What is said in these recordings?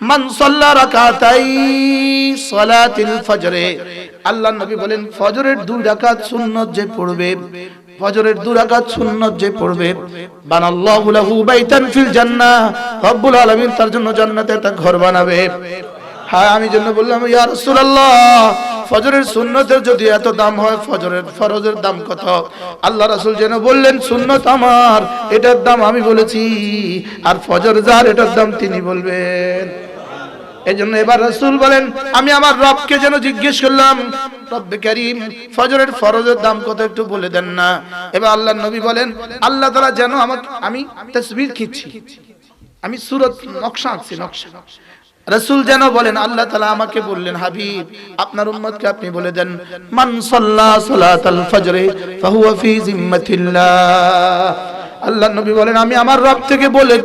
মান সাল্লা রাকাতাই সালাতিল ফজরে, আল্লাহর নবী বলেন ফজরের 2 রাকাত সুন্নাত যে পড়বে, ফজরের 2 রাকাত সুন্নাত যে পড়বে, বানাল্লাহু লাহু বাইতান ফিল জান্নাহ, রব্বুল আলামিন তার জন্য জান্নাতে একটা ঘর বানাবে। হ্যাঁ, আমি জন্য বললাম ইয়া রাসূলুল্লাহ, ফজরের সুন্নতের যদি এত দাম হয়, ফরজের দাম কত? আল্লাহ রাসূল যেন বললেন সুন্নত আমার, এটার দাম আমি বলেছি, আর ফজর যার এটার দাম তিনি বলবেন। এজন্য এবার রাসূল বলেন আমি আমার রবকে যেন জিজ্ঞেস করলাম, রব্বে কারীম ফজরের ফরজের দাম কত একটু বলে দেন না। এবার আল্লাহর নবী বলেন আল্লাহ তাআলা যেন আমাকে, আমি তাসবিহ খিচ্ছি, আমি সূরত নকশা আঁকছি, নকশা। রাসূল যেন বলেন আল্লাহ তাআলা আমাকে বললেন হাবিব আপনার উম্মতকে আপনি বলে দেন মান সাল্লা সালাতাল ফজরে ফাহুয়া ফি জিম্মাতিল্লাহ। আল্লাহর নবী বলেন আমি আমার রব থেকে বলে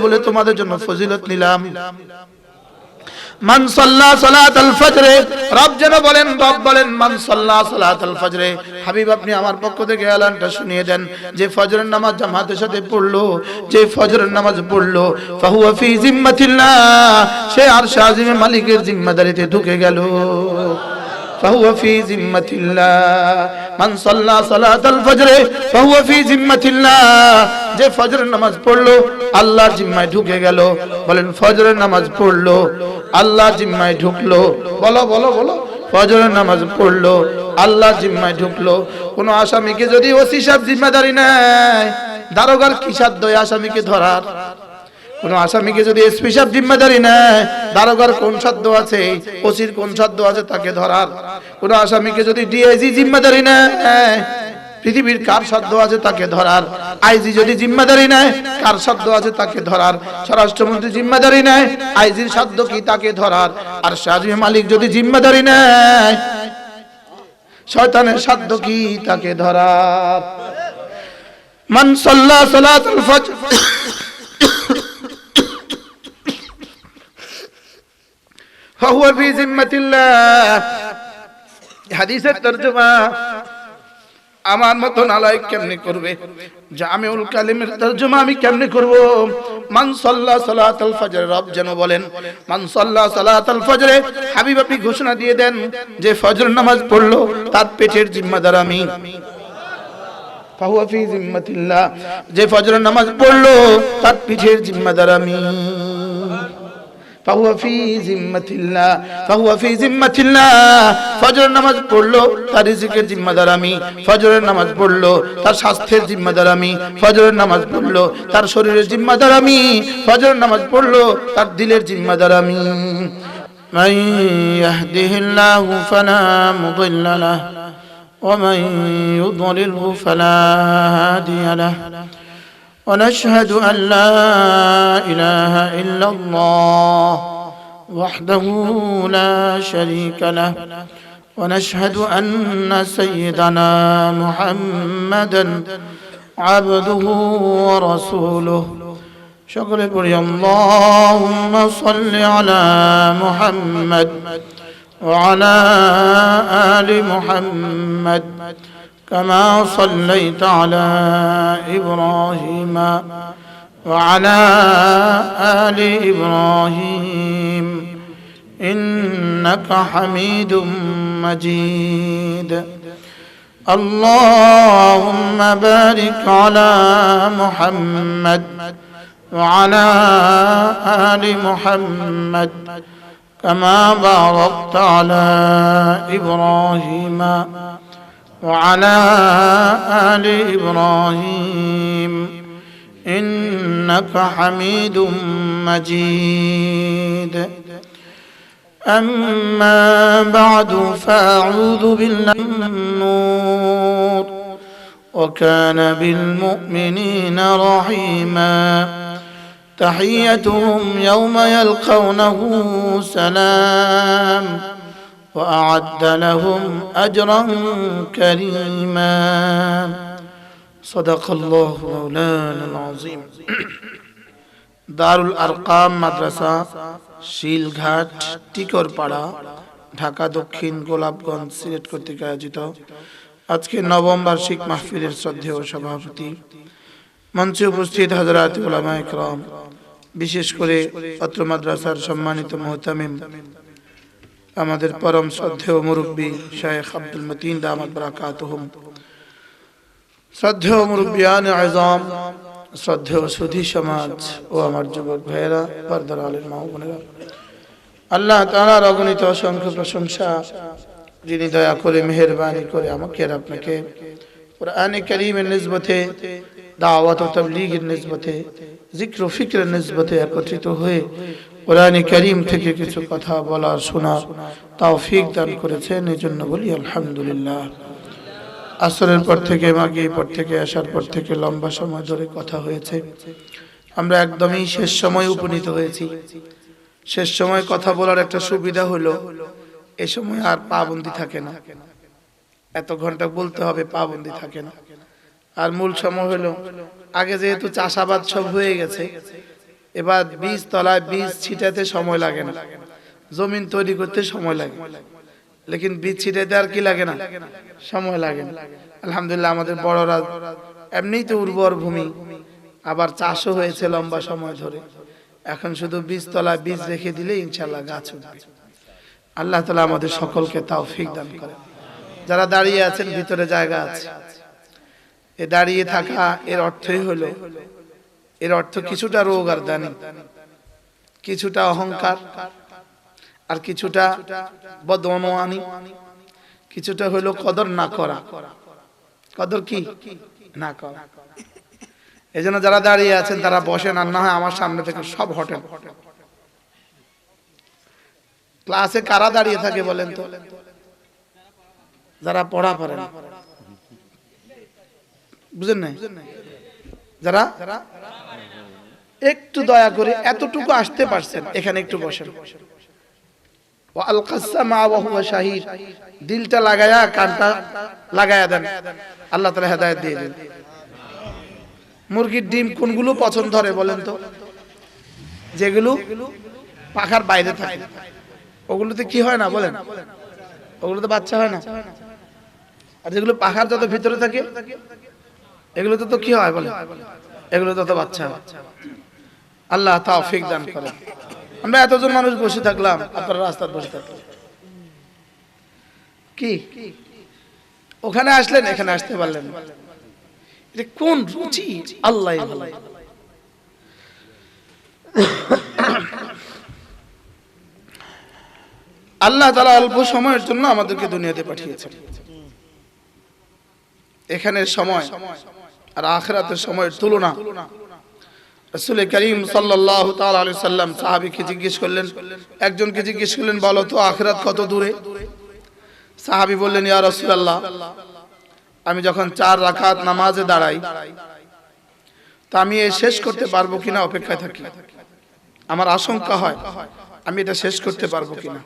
বলে তোমাদের জন্য ফজিলত নিলাম। মান সাল্লা সালাতাল ফজরে, রব যেন বলেন, রব বলেন মান সাল্লা সালাতাল ফজরে, হাবিব আপনি আমার পক্ষ থেকে এলানটা শুনিয়ে দেন যে ফজরের নামাজ জামাতের সাথে পড়লো, যে ফজরের নামাজ পড়লো ফাহুয়া ফি জিম্মাতিল্লাহ, সে আরশ আজিমে মালিকের জিম্মাদারিতে ঢুকে গেল। ফাহুয়া ফি জিম্মাতিল্লাহ, মান সাল্লা সালাতাল ফজরে ফাহুয়া ফি জিম্মাতিল্লাহ, যে ফজরের নামাজ পড়লো আল্লাহর জিম্মায় ঢুকে গেল। বলেন ফজরের নামাজ পড়লো আল্লাহর জিম্মায় ঢুকলো, বলো বলো বলো, ফজরের নামাজ পড়লো আল্লাহর জিম্মায় ঢুকলো। কোন আসামিকে যদি ওসি সাহেব জিম্মাদারি নেয়, দারোগার কি সাধ্য আসামিকে ধরার? কোন আসামিকে যদি এসপি সাহেব জিম্মাদারি নেয়, দারোগার কোন সাধ্য আছে, ওসির কোন সাধ্য আছে তাকে ধরার? কোন আসামিকে যদি ডিআইজি জিম্মাদারি নেয়, পৃথিবীর কার সাধ্য আছে তাকে ধরার? আইজি যদি জিম্মাদারি নেয়, কার সাধ্য আছে তাকে ধরার? স্বরাষ্ট্রমন্ত্রী জিম্মাদারি নেয়, আইজির সাধ্য কি তাকে ধরার? আর শাহী মালিক যদি জিম্মাদারি নেয়, শয়তানের সাধ্য কি তাকে ধরার? মান সাল্লা সালাতুল ফজর ফাহুয়া ফি জিম্মাতিল্লাহ। হাদিসের তরজমা আমার মতো নালায়েক কেমনে করবে? জামিউল কালিমের তরজমা আমি কেমনে করব? মান সাল্লা সালাতাল ফজর, রব যেন বলেন মান সাল্লা সালাতাল ফজরে, হাবিব আপনি ঘোষণা দিয়ে দেন যে ফজর নামাজ পড়লো তার পেটের জিম্মাদার আমি। ফাহুয়া ফি জিম্মাতিল্লাহ, যে ফজর নামাজ পড়লো তার পিঠের জিম্মাদার আমি। ফাহুয়া ফি জিম্মাতিল্লাহ, ফাহুয়া ফি জিম্মাতিল্লাহ, ফজর নামাজ পড়লো তার রিজিকের জিম্মাদার আমি। ফজরের নামাজ পড়লো তার স্বাস্থ্যের জিম্মাদার আমি। ফজরের নামাজ পড়লো তার শরীরের জিম্মাদার আমি। ফজরের নামাজ পড়লো তার দিলের জিম্মাদার আমি। মান ইয়াহদিহিল্লাহু ফালা মুদিল্লা লাহু ওয়া মান ইউদ্লিলহু ফালা হাদিয়া লাহু। ونشهد أن لا إله إلا الله وحده لا شريك له، ونشهد أن سيدنا محمدا عبده ورسوله. شكر بري اللهم صل على محمد وعلى آل محمد كما صليت على إبراهيم وعلى آل إبراهيم إنك حميد مجيد. اللهم بارك على محمد وعلى آل محمد كما باركت على إبراهيم وعلى آل إبراهيم إنك حميد مجيد. أما بعد فأعوذ بالله من النور وكان بالمؤمنين رحيما. تحيتهم يوم يلقونه سلام وأعد لهم أجرا كريما. صدق الله مولانا العظيم. দারুল আরকাম মাদ্রাসা, শিলঘাট, টিকরপাড়া, ঢাকা দক্ষিণ, গোলাপগঞ্জ, সিলেট কর্তৃক আয়োজিত আজকে নবম বার্ষিক মাহফিলের শ্রদ্ধেয় সভাপতি, মঞ্চে উপস্থিত হযরত উলামায়ে কেরাম, বিশেষ করে অত্র মাদ্রাসার সম্মানিত মুহতামিম আমাদের পরম শ্রদ্ধেয় মুরব্বী শায়েখ আব্দুল মতিন দামাত বারাকাতুহুম, শ্রদ্ধেয় মুরব্বিয়ান আযম, শ্রদ্ধেয় সুধী সমাজ ও আমার যুবক ভাইয়েরা, পর্দার আলের মা ও বোনেরা, আল্লাহ তাআলার অগণিত অসংখ্য প্রশংসা, যিনি দয়া করে মেহেরবানি করে আমাকে আর আপনাকে কুরআনে কারীমের নিসবতে, দাওয়াত ও তাবলীগের নিসবতে, জিক্র ও ফিকরের নিসবতে একত্রিত হয়ে কুরআনে কারীম থেকে কিছু কথা বলার শোনার তৌফিক দান করেছেন। এজন্য বলি আলহামদুলিল্লাহ। আসরের পর থেকে, মাগরিবের পর থেকে, আসার পর থেকে লম্বা সময় ধরে কথা হয়েছে। আমরা একদমই শেষ সময় উপনীত হয়েছি। শেষ সময় কথা বলার একটা সুবিধা হলো এই সময় আর পাবন্দি থাকে না, এত ঘন্টা বলতে হবে পাবন্দি থাকে না। আর মূল সময় হলো আগে যেহেতু চাষাবাদ সব হয়ে গেছে, এবার বীজ তলায় বীজ ছিটাতে সময় লাগে না, জমিন তৈরি করতে সময় লাগে, লেকিন বীজ ছিটাতে আর কি লাগে না, সময় লাগে না। আলহামদুলিল্লাহ আমাদের বড়রা এমনিই তো উর্বর ভূমি, আবার চাষও হয়েছে লম্বা সময় ধরে। এখন শুধু বীজ তলায় বীজ রেখে দিলে ইনশাআল্লাহ গাছ উঠবে। আল্লাহ তাআলা আমাদের সকলকে তৌফিক দান করেন। যারা দাঁড়িয়ে আছেন ভিতরে জায়গা আছে, এ দাঁড়িয়ে থাকা এর অর্থই হলো, এর অর্থ কিছুটা রোগ আর দানি, কিছুটা অহংকার, আর কিছুটা বদঅনুয়ানি, কিছুটা হলো কদর না করা। কদর কি না করা। এজন্য যারা দাঁড়িয়ে আছেন তারা বসেন, আর না হয় আমার সামনে থেকে সব হটেন। ক্লাসে কারা দাঁড়িয়ে থাকে বলেন তো? যারা পড়া পারেন, বুঝেন না? যারা একটু দয়া করে এতটুকু আসতে পারছেন, এখানে একটু বসেন। দিলটা লাগায়া, কানটা লাগায়া দেন, আল্লাহ তাআলা হেদায়েত দিয়ে দেন। মুরগির ডিম কোনগুলো পছন্দ ধরে বলেন তো? যেগুলো পাখার বাইরে থাকে, ওগুলোতে কি হয় না বলেন? ওগুলোতে বাচ্চা হয় না। আর যেগুলো পাখার যত ভিতরে থাকে এগুলোতে তো কি হয় বলেন? এগুলো তত বাচ্চা হয়। আল্লাহ তৌফিক দান করেন। আমরা এতজন মানুষ বসে থাকলাম, আপনারা রাস্তায় বসে থাকলেন, কি ওখানে আসলেন, এখানে আসতে পারলেন না। এটা কোন রুচি আল্লাহ ভালো। আল্লাহ তাআলা অল্প সময়ের জন্য আমাদেরকে দুনিয়াতে পাঠিয়েছেন। এখানের সময় আর আখিরাতের সময়ের তুলনা। রাসূল করিম সাল্লাল্লাহু তাআলা আলাইহি সাল্লাম সাহাবীকে জিজ্ঞেস করলেন, একজনকে জিজ্ঞেস করলেন, বলো তো আখিরাত কত দূরে? সাহাবী বললেন, ইয়া রাসূলুল্লাহ, আমি যখন 4 রাকাত নামাজে দাঁড়াই, তা আমি এ শেষ করতে পারবো কিনা অপেক্ষায় থাকি। আমার আশঙ্কা হয় আমি এটা শেষ করতে পারবো কিনা।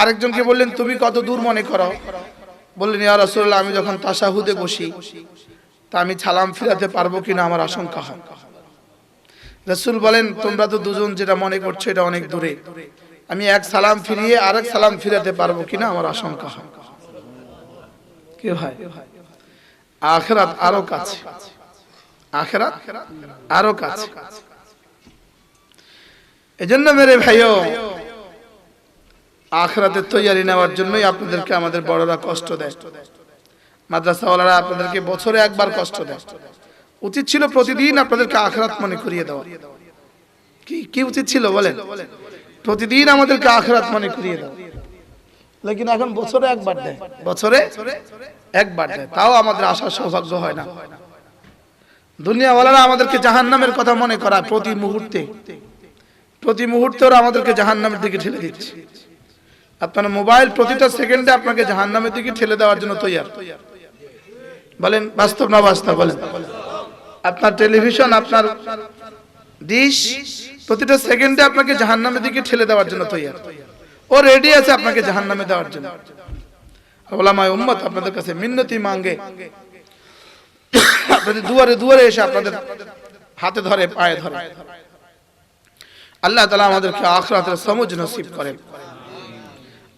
আরেকজনকে বললেন, তুমি কত দূর মনে করো? বললেন, ইয়া রাসূলুল্লাহ, আমি যখন তাশাহুদে বসি, তা আমি সালাম ফিরাতে পারবো কিনা আমার আশঙ্কা হয়। রাসূল বলেন, তোমরা তো দুজন যেটা মনে করছো এটা অনেক দূরে, আমি এক সালাম ফিরিয়ে আরেক সালাম ফিরাতে পারবো কিনা আমার আশঙ্কা হয়। কি হয়? আখিরাত আরো কাছে, আখিরাত আরো কাছে। এজন্য মেরে ভাইও, আখিরাতের তৈয়ারি নেওয়ার জন্যই আপনাদেরকে আমাদের বড়রা কষ্ট দেয়, মাদ্রাসাওয়ালারা আপনাদেরকে বছরে একবার কষ্ট দেয়। উচিত ছিল প্রতিদিন আপনাদেরকে আখিরাত মনে করিয়ে দেওয়া। কি উচিত ছিল বলেন? প্রতিদিন আমাদেরকে আখিরাত মনে করিয়ে দেওয়া। লেকিন এখন বছরে একবার দেয়, বছরে একবার দেয়, তাও আমাদের আসার সৌভাগ্য হয় না। দুনিয়াওয়ালারা আমাদেরকে জাহান্নামের কথা মনে করায় প্রতি মুহূর্তে, প্রতি মুহূর্তে ওরা আমাদেরকে জাহান্নামের দিকে ঠেলে দিচ্ছে। আপনার মোবাইল প্রতিটা সেকেন্ডে আপনাকে জাহান্নামের দিকে ঠেলে দেওয়ার জন্য তৈয়ার। বলেন বাস্তব না বাস্তব বলেন? আপনার টেলিভিশন, আপনার ডিশ প্রতিটা সেকেন্ডে আপনাকে জাহান্নামের দিকে ঠেলে দেওয়ার জন্য তৈয়ার। ও রেডি আছে আপনাকে জাহান্নামে দেওয়ার জন্য। ওলামায়ে উম্মত আপনাদের কাছে মিন্নতি মাঙ্গে, আপনাদের দুয়ারে দুয়ারে এসে আপনাদের হাতে ধরে, পায়ে ধরে। আল্লাহ তাআলা আমাদেরকে আখিরাতের সমুজ নসিব করেন।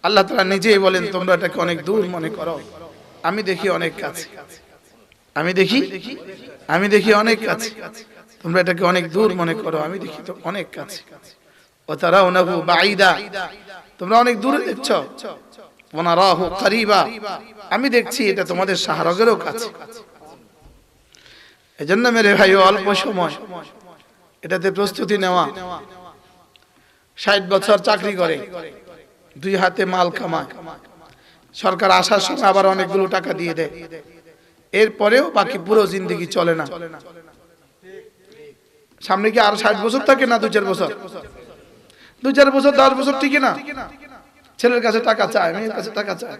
আল্লাহ তাআলা নিজেই বলেন, তোমরা এটাকে অনেক দূর মনে করো, আমি দেখি অনেক কাছে, আমি দেখি অনেক কাছে। তোমরা এটাকে অনেক দূর মনে করো, আমি দেখি তো অনেক কাছে। ওয়া তারাউনাহু বাঈদা, তোমরা অনেক দূরে দেখছো। ওয়া নারাহু করিবা, আমি দেখছি এটা তোমাদের শাহরগেরও কাছে। এজন্য মেরে ভাই অল্প সময় এটাতে প্রস্তুতি নেওয়া। 60 বছর চাকরি করে, 2 হাতে মাল কামায়, সরকার আসার সময় আবার অনেকগুলো টাকা দিয়ে দেয়, এরপরেও বাকি পুরো জিন্দগি চলে না। সামনে কি আর 60 বছর থাকে না 2-4 বছর? 2-4 বছর 10 বছর ঠিক না? ছেলের কাছে টাকা চায়, মেয়ের কাছে টাকা চায়,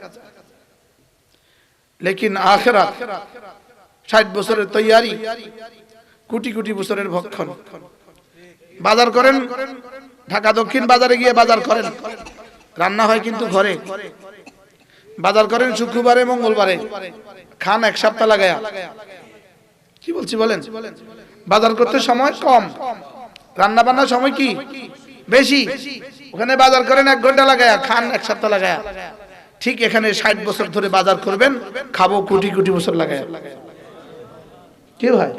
লেকিন আখিরাত 60 বছরের তৈয়ারি, কোটি কোটি বছরের ভক্ষণ। বাজার করেন, ঢাকা দক্ষিণ বাজারে গিয়ে বাজার করেন, রান্না হয় কিন্তু ঘরে। বাজার করেন শুক্রবারে মঙ্গলবারে, খান 1 সপ্তাহ লাগায়া। কি বলছি বলেন? বাজার করতে সময় কম, রান্না বান্নার সময় কি বেশি। ওখানে বাজার করেন 1 ঘন্টা লাগায়া, খান 1 সপ্তাহ লাগায়া। ঠিক এখানে 60 বছর ধরে বাজার করবেন, খাবো কোটি কোটি বছর লাগায়া। কি ভাই,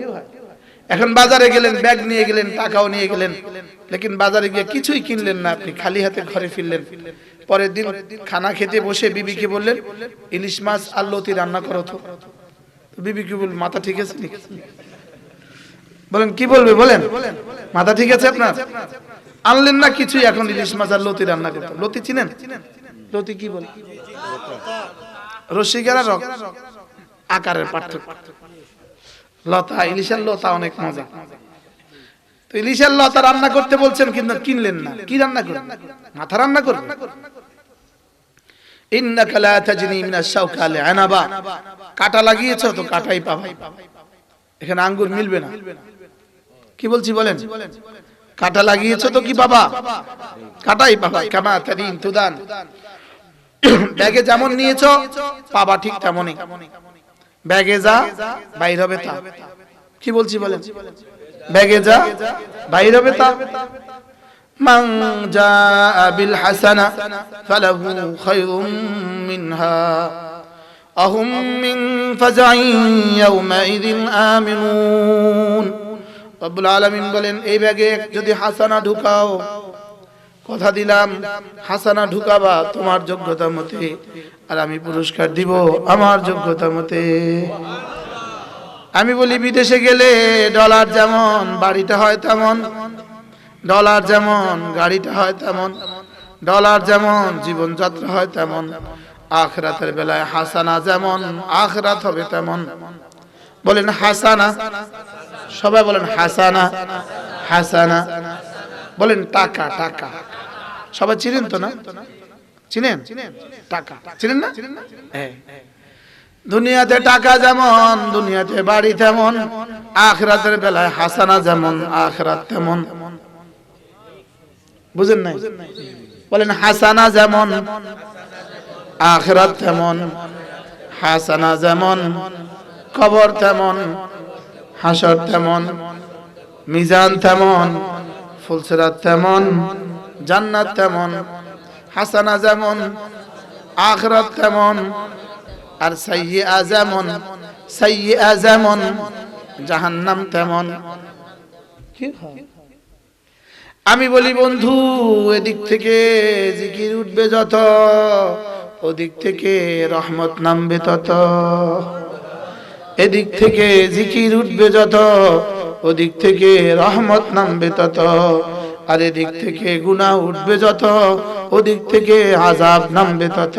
এখন বাজারে গেলেন, ব্যাগ নিয়ে গেলেন, টাকাও নিয়ে গেলেন, লেকিন বাজারে গিয়ে কিছুই কিনলেন না, আপনি খালি হাতে ঘরে ফিরলেন। পরের দিন খানা খেতে বসে বিবিকে বললেন ইলিশ মাছ আর লতি রান্না করো তো। বিবি কি বল, মাথা ঠিক আছে নাকি? বলেন কি বলবে বলেন, মাথা ঠিক আছে আপনার? আনলেন না কিছুই, এখন ইলিশ মাছ আর লতি রান্না করতে। লতি চিনেন? লতি কি বলে? রসিকেরা রক আকারের পার্থক্য। লতা, ইলিশের লতা অনেক মজা। তো ইলিশের লতা রান্না করতে বলছেন, কিন্তু কিনলেন না। কি রান্না করবেন? মাথা রান্না করবেন। ইন্নাকা লা তাজনি মিনাশ শাওকা লিআনাবা, কাটা লাগিয়েছো তো কাটাই পাবে, এখানে আঙ্গুর মিলবে না। কি বলছি বলেন? কাটা লাগিয়েছো তো কি বাবা, কাটাই পাবা। কামা তাদিন তুদান, ব্যাগে যেমন নিয়েছো পাবা ঠিক তেমনই, ব্যাগে যা বাইর হবে তা। কি বলছি বলেন? ব্যাগে যা বাইর হবে তা। মান জাআ বিল হাসানা ফালাহু খায়রুম মিনহা আহুম মিন ফাজাইন ইয়াওমাইযিন আমিনুন। রব্বুল আলামিন বলেন, এই ব্যাগে যদি হাসানা ঢুকাও, কথা দিলাম হাসানা ঢুকাবা তোমার যোগ্যতা মতে, আর আমি পুরস্কার দিব আমার যোগ্যতা মতে। আমি বলি বিদেশে গেলে ডলার যেমন বাড়িটা হয় তেমন, ডলার যেমন গাড়িটা হয় তেমন, ডলার যেমন জীবনযাত্রা হয় তেমন, আখিরাতের বেলায় হাসানা যেমন আখিরাত হবে তেমন। বলেন হাসানা, সবাই বলেন হাসানা। হাসানা বলেন টাকা, টাকা সবাই চিনেন তো না? চিনেন টাকা? চিনেন না? দুনিয়াতে টাকা যেমন, দুনিয়াতে বাড়ি তেমন, আখিরাতের বেলায় হাসানা যেমন আখিরাত তেমন। বুঝেন নাই? বলেন হাসানা যেমন আখিরাত তেমন, হাসানা যেমন কবর তেমন, হাসর তেমন, মিজান তেমন, ফুলসিরাত তেমন, জান্নাত তেমন। হাসানা যেমন আখিরাত তেমন, আর সাইয়্যিআ যেমন, সাইয়্যিআ যেমন জাহান্নাম তেমন। আমি বলি বন্ধু, এদিক থেকে জিকির উঠবে যত, ওদিক থেকে রহমত নামবে তত। এদিক থেকে জিকির উঠবে যত, ওদিক থেকে রহমত নামবে তত। আর এদিক থেকে গুনাহ উঠবে যত, ওদিক থেকে আযাব নামবে তত।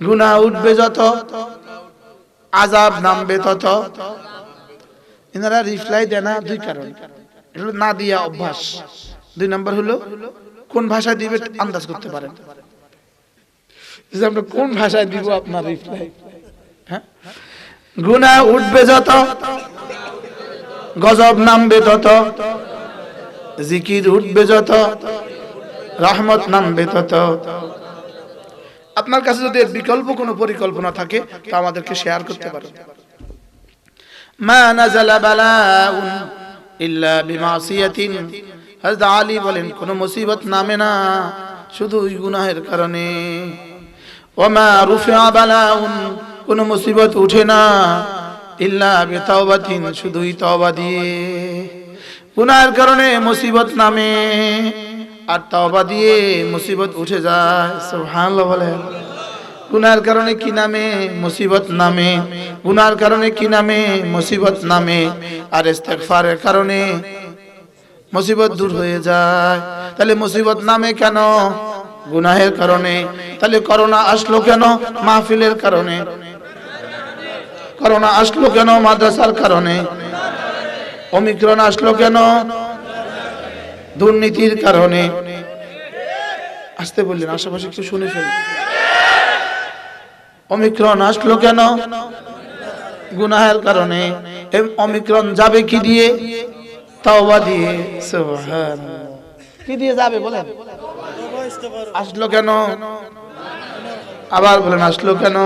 গুনাহ উঠবে যত, আযাব নামবে তত। এনারা রিপ্লাই দেয় না 2 কারণ। এটা না দিয়া অভ্যাস। 2 নাম্বার হলো কোন ভাষায় দিবে আন্দাজ করতে পারেন। যে আমরা কোন ভাষায় দিব আপনার রিপ্লাই। হ্যাঁ, গুনাহ উঠবে যত, গজব নামবে তত। জিকির উঠবে যত, রহমত নামবে তত। আপনার কাছে যদি বিকল্প কোনো পরিকল্পনা থাকে তা আমাদেরকে শেয়ার করতে পারেন। মা নাযালা বালাউন ইল্লা বিমাসিয়াতিন, হযরত আলী বলেন কোন মুসিবত নামে না শুধু গুনাহের কারণে। ওয়া মা রুফিআ বালাউন, কোন মুসিবত উঠে না ইল্লা বিতাওবাতিন, শুধুই তওবা দিয়ে। গুনাহের কারণে মুসিবত নামে, আর তওবা দিয়ে মুসিবত উঠে যায়। সুবহানাল্লাহ বলেন। গুনাহের কারণে কি নামে? মুসিবত নামে। গুনাহের কারণে কি নামে? মুসিবত নামে। আর ইস্তেগফারের কারণে মুসিবত দূর হয়ে যায়। তাহলে মুসিবত নামে কেন? গুনাহের কারণে। তাহলে করোনা আসলো কেন? মাহফিলের কারণে। করোনা আসলো কেন? মাদ্রাসার কারণে। ওমিক্রন আসলো কেন? দুর্নীতির কারণে। আসতে বললেন, আশেপাশে একটু শুনে ফেলুন। ওমিক্রন আসলো কেন? গুনাহের কারণে। ওমিক্রন যাবে কি দিয়ে? তওবা দিয়ে। সুবহানাল্লাহ। কি দিয়ে যাবে বলেন? আসলো কেন? আবার বলেন, আসলো কেন?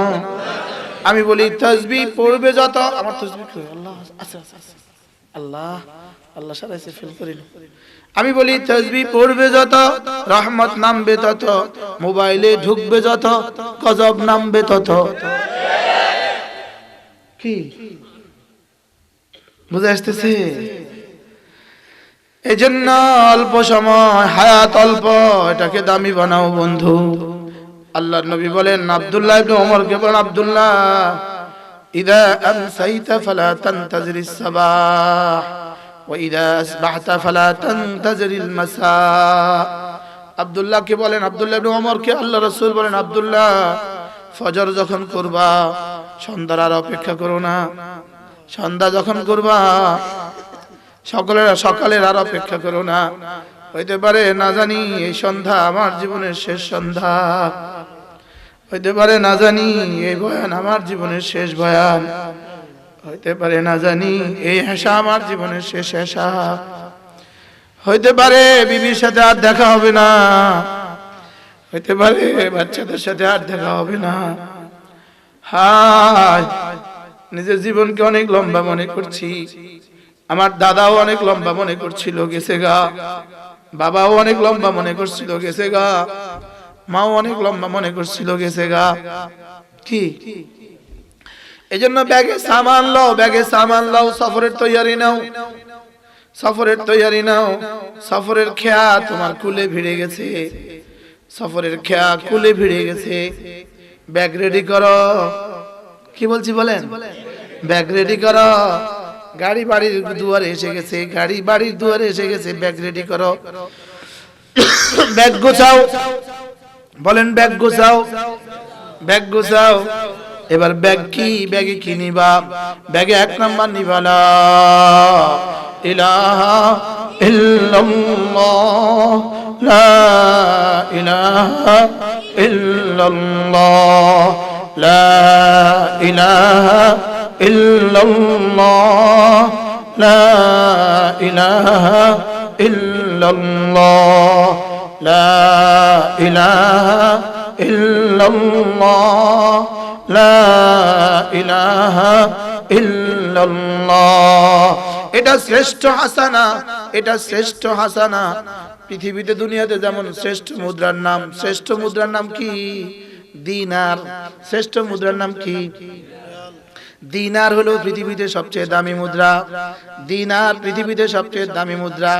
আমি বলি তাসবিহ পড়বে যত, আমার তাসবিহ কই? আল্লাহ, আচ্ছা আচ্ছা আল্লাহ, আল্লাহ সারাইছে, ফেল করি না। আমি বলি তাসবিহ পড়বে যত, রহমত নামবে তত, মোবাইলে ঢুকবে যত, গজব নামবে তত। কি বুঝে আসতেছে? এজন্য অল্প সময়, হায়াত অল্প, এটাকে দামি বানাও বন্ধু। আল্লাহর নবী বলেন, আব্দুল্লাহ ইবনে ওমরকে বলেন, আব্দুল্লাহ, ইযা আমসাইতা ফালা তানতাজিরিস সাবাহ ওয়া ইযা আসবাহতা ফালা তানতাজিরিল মাসা। আব্দুল্লাহকে বলেন, আব্দুল্লাহ ইবনে ওমরকে আল্লাহ রাসূল বলেন, আব্দুল্লাহ, ফজর যখন করবা সন্ধ্যার আর অপেক্ষা করো না। সন্ধ্যা যখন করবা সকালের আর অপেক্ষা করো না। হইতে পারে না জানি এই সন্ধ্যা আমার জীবনের শেষ সন্ধ্যা, হইতে পারে না জানি এই বয়ান আমার জীবনের শেষ বয়ান, হইতে পারে না জানি এই হেসা আমার জীবনের শেষ হেসা, হইতে পারে বিবির সাথে আর দেখা হবে না, হইতে পারে বাচ্চাদের সাথে আর দেখা হবে না। হায়, নিজের জীবনকে অনেক লম্বা মনে করছি। আমার দাদাও অনেক লম্বা মনে করছিল, গেছে গা। বাবাও অনেক লম্বা মনে করছিল, গেছে গা। মাও অনেক লম্বা মনে করছিল, গেছে গা। কি এজন্য ব্যাগে সামান লও, ব্যাগে সামান লও, সফরের তৈয়ারি নাও, সফরের তৈয়ারি নাও। সফরের খেয়া তোমার কুলে ভিড়ে গেছে, সফরের খেয়া কুলে ভিড়ে গেছে। ব্যাগ রেডি করো। কি বলছি বলেন? ব্যাগ রেডি করো। গাড়ি বাড়ির দুয়ারে এসে গেছে, গাড়ি বাড়ির দুয়ারে এসে গেছে, ব্যাগ রেডি করো। ব্যাগ গোছাও, বলেন ব্যাগ গোছাও, ব্যাগ গোছাও। এবার ব্যাগ কি, ব্যাগে কি নিবা? ব্যাগে এক নাম্বার নিবা লা ইলাহা ইল্লাল্লাহ, লা ইলাহা ইল্লাল্লাহ, লা ইলাহা ইল্লাল্লাহ, লা ইলাহা ইল্লাল্লাহ, লা ইলাহা ইল্লাল্লাহ, লা ইলাহা ইল্লাল্লাহ। এটা শ্রেষ্ঠ হাসানা, এটা শ্রেষ্ঠ হাসানা। পৃথিবীতে দুনিয়াতে যেমন শ্রেষ্ঠ মুদ্রার নাম, শ্রেষ্ঠ মুদ্রার নাম কি? দিনার। শ্রেষ্ঠ মুদ্রার নাম কি? দিনার হলো পৃথিবীতে সবচেয়ে দামি মুদ্রা। দিনার পৃথিবীতে সবচেয়ে দামি মুদ্রা।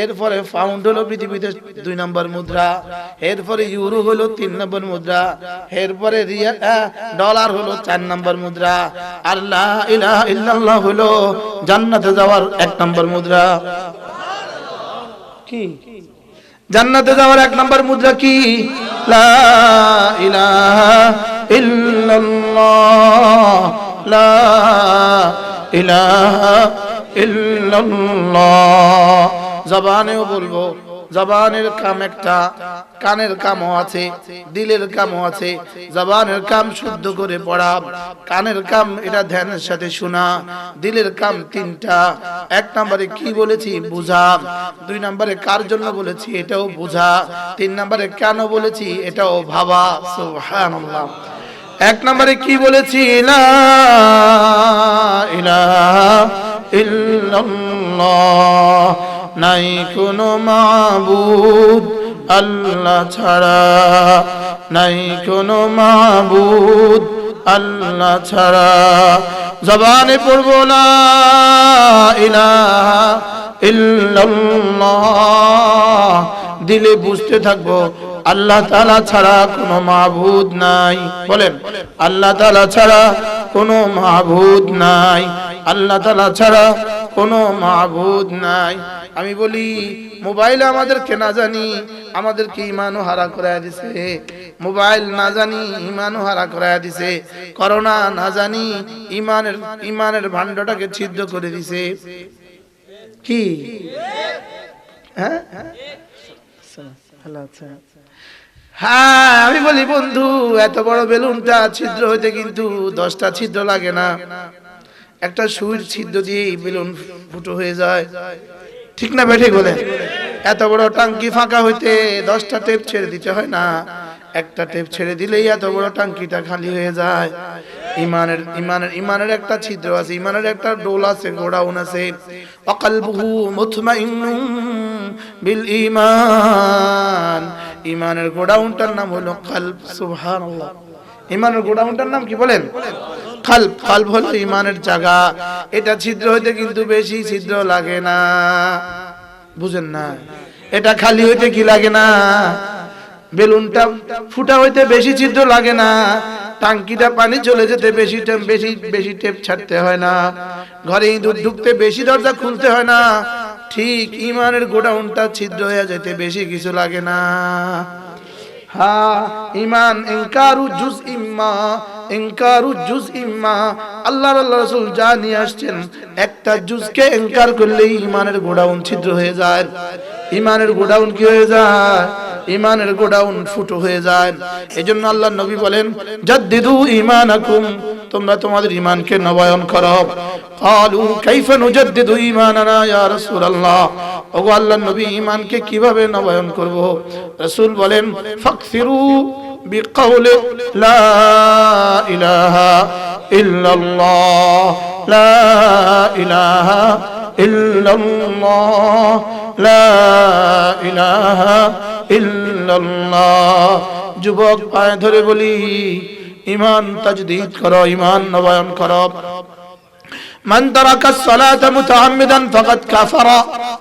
এরপরে পাউন্ড হলো পৃথিবীতে 2 নম্বর মুদ্রা। এরপরে ইউরো হলো 3 নম্বর মুদ্রা। এরপরে ডলার হলো 4 নম্বর মুদ্রা। আর লা ইলাহা ইল্লাল্লাহ হলো জান্নাতে যাওয়ার 1 নম্বর মুদ্রা। কি জান্নাতে যাওয়ার 1 নম্বর মুদ্রা কি? লা ইলাহা ইল্লাল্লাহ, লা ইলাহা ইল্লাল্লাহ। জবানেও বলবো, জবানের কাম একটা, কানের কামও আছে, দিলের কামও আছে। জবানের কাম শুদ্ধ করে পড়া, কানের কাম এটা ধ্যানের সাথে শোনা, দিলের কাম 3টা। 1 নম্বরে কি বলেছি? বুঝা। 2 নম্বরে কার জন্য বলেছি? এটাও বুঝা। 3 নম্বরে কেন বলেছি? এটাও ভাবা। সুবহানাল্লাহ। 1 নম্বরে কি বলেছি? লা ইলাহা ইল্লাল্লাহ, নাই কোনো মাবুদ আল্লাহ ছাড়া, নাই কোনো মাবুদ আল্লাহ ছাড়া। জবানে পড়ব লা ইলাহা ইল্লাল্লাহ, দিলে বুঝতে থাকবো আল্লাহ তাআলা ছাড়া কোনো মাবুদ নাই। বলেন আল্লাহ তাআলা ছাড়া কোনো মাবুদ নাই, আল্লাহ তাআলা ছাড়া কোনো মাবুদ নাই। আমি বলি মোবাইল আমাদেরকে না জানি আমাদেরকে ঈমানও হারা করায় দিছে, মোবাইল না জানি ঈমানও হারা করায় দিছে, করোনা না জানি ঈমানের ভান্ডটাকে ছিদ্র করে দিছে। কি হ্যাঁ হ্যাঁ, আমি বলি বন্ধু এত বড় বেলুনটা ছিদ্র হইতে কিন্তু 10টা ছিদ্র লাগে না, একটা সুইর ছিদ্র দিয়েই বেলুন ফুটো হয়ে যায়, ঠিক না বেঠিক বলেন? এত বড় টাঙ্কি ফাঁকা হইতে 10টা টেপ ছেড়ে দিতে হয় না, একটা টেপ ছেড়ে দিলেই এত বড় টাঙ্কিটা খালি হয়ে যায়। ইমানের একটা ছিদ্র আছে, ইমানের একটা ডোল আছে, গোডাউন আছে। ওয়াকালবুহু মুতমাইন্নুন বিল ঈমান, ইমানের গোডাউনটার নাম হলো কলব। সুবহানাল্লাহ, ইমানের গোডাউনটার নাম কি বলেন? কলব। কলব হলো ইমানের জায়গা। এটা ছিদ্র হইতে কিন্তু বেশি ছিদ্র লাগে না, বুঝেন না? এটা খালি হইতে কি লাগে না, বেলুনটা ফুটা হইতে বেশি ছিদ্র লাগে না, টাঙ্কিটা পানি চলে যেতে বেশি টেপ ছাড়তে হয় না, ঘরে ইঁদুর ঢুকতে বেশি দরজা খুলতে হয় না, ঠিক ইমানের গোডাউনটা ছিদ্র হয়ে যেতে বেশি কিছু লাগে না। হ্যাঁ, ঈমান ইনকারু জুজ ইম্মা, আল্লাহর রাসূল যা নিয়ে আসছেন একটা জুজকে ইনকার করলেই ঈমানের গোডাউন ছিদ্র হয়ে যায়, ঈমানের গোডাউন কি হয়ে যায়, ঈমানের গোডাউন ফুটো হয়ে যায়। এজন্য আল্লাহর নবী বলেন জাদ্দিদু ঈমানাকুম, তোমরা তোমাদের ঈমানকে নবায়ন করো। ক্বালু কাইফা নুজাদ্দিদু ঈমানানা ইয়া রাসূলুল্লাহ, ওগো আল্লাহর নবী ঈমানকে কিভাবে নবায়ন করব? রাসূল বলেন ফাকসিরু বিকাউলি লা ইলাহা ইল্লাল্লাহ, লা ইলাহা ইল্লাল্লাহ, লা ইলাহা ইল্লাল্লাহ। যুবক পায়ে ধরে বলি ঈমান তাজদীদ করো, ঈমান নবায়ন করো। মান তারাকাস সালাতা মুতাআম্মিদান ফাকাদ কাফারা,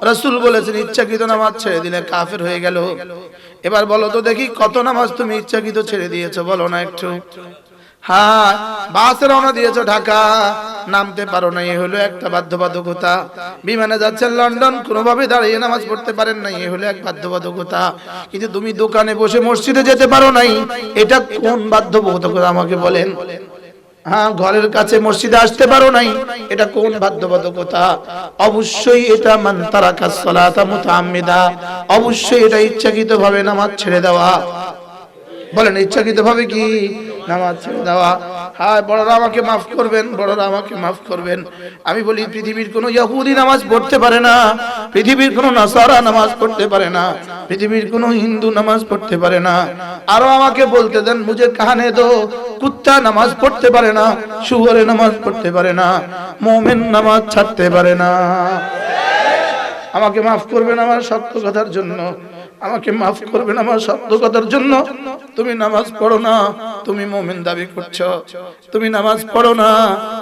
রাসূল বলেছেন ইচ্ছাকৃত নামাজ ছেড়ে দিলে কাফের হয়ে গেল। এবার বলো তো দেখি কত নামাজ তুমি ইচ্ছাকৃত ছেড়ে দিয়েছো, বলো না একটু। হ্যাঁ, বাসে রওনা দিয়েছো ঢাকা, নামতে পারো না, এ হলো একটা বাধ্যবাধকতা। বিমানে যাচ্ছেন লন্ডন, কোনোভাবে দাঁড়িয়ে নামাজ পড়তে পারেন না, এ হলো এক বাধ্যবাধকতা। কিন্তু তুমি দোকানে বসে মসজিদে যেতে পারো নাই, এটা কোন বাধ্যবাধকতা আমাকে বলেন? হ্যাঁ, ঘরের কাছে মসজিদে আসতে পারো নাই, এটা কোন বাধ্যবাধকতা? অবশ্যই এটা মান তারাকাস সালাতা মুতাআম্মিদা, অবশ্যই এটা ইচ্ছাকৃতভাবে নামাজ ছেড়ে দেওয়া। বলেন ইচ্ছাকৃতভাবে কি নামাজ ছেড়ে দেওয়া? হ্যাঁ, বড়রা আমাকে মাফ করবেন, বড়রা আমাকে মাফ করবেন। আমি বলি পৃথিবীর কোনো ইহুদি নামাজ পড়তে পারে না, পৃথিবীর কোনো নাসারা নামাজ পড়তে পারে না, পৃথিবীর কোনো হিন্দু নামাজ পড়তে পারে না। আরো আমাকে বলতে দেন, মুঝে কাহানে দো, কুত্তা নামাজ পড়তে পারে না, শুয়োরে নামাজ পড়তে পারে না, মুমিন নামাজ ছাড়তে পারে না। আমাকে মাফ করবেন আমার সত্য কথার জন্য, আমাকে মাফ করবেন আমার সত্য কথার জন্য। তুমি নামাজ পড়ো না, তুমি মুমিন দাবি করছো, তুমি নামাজ পড়ো না,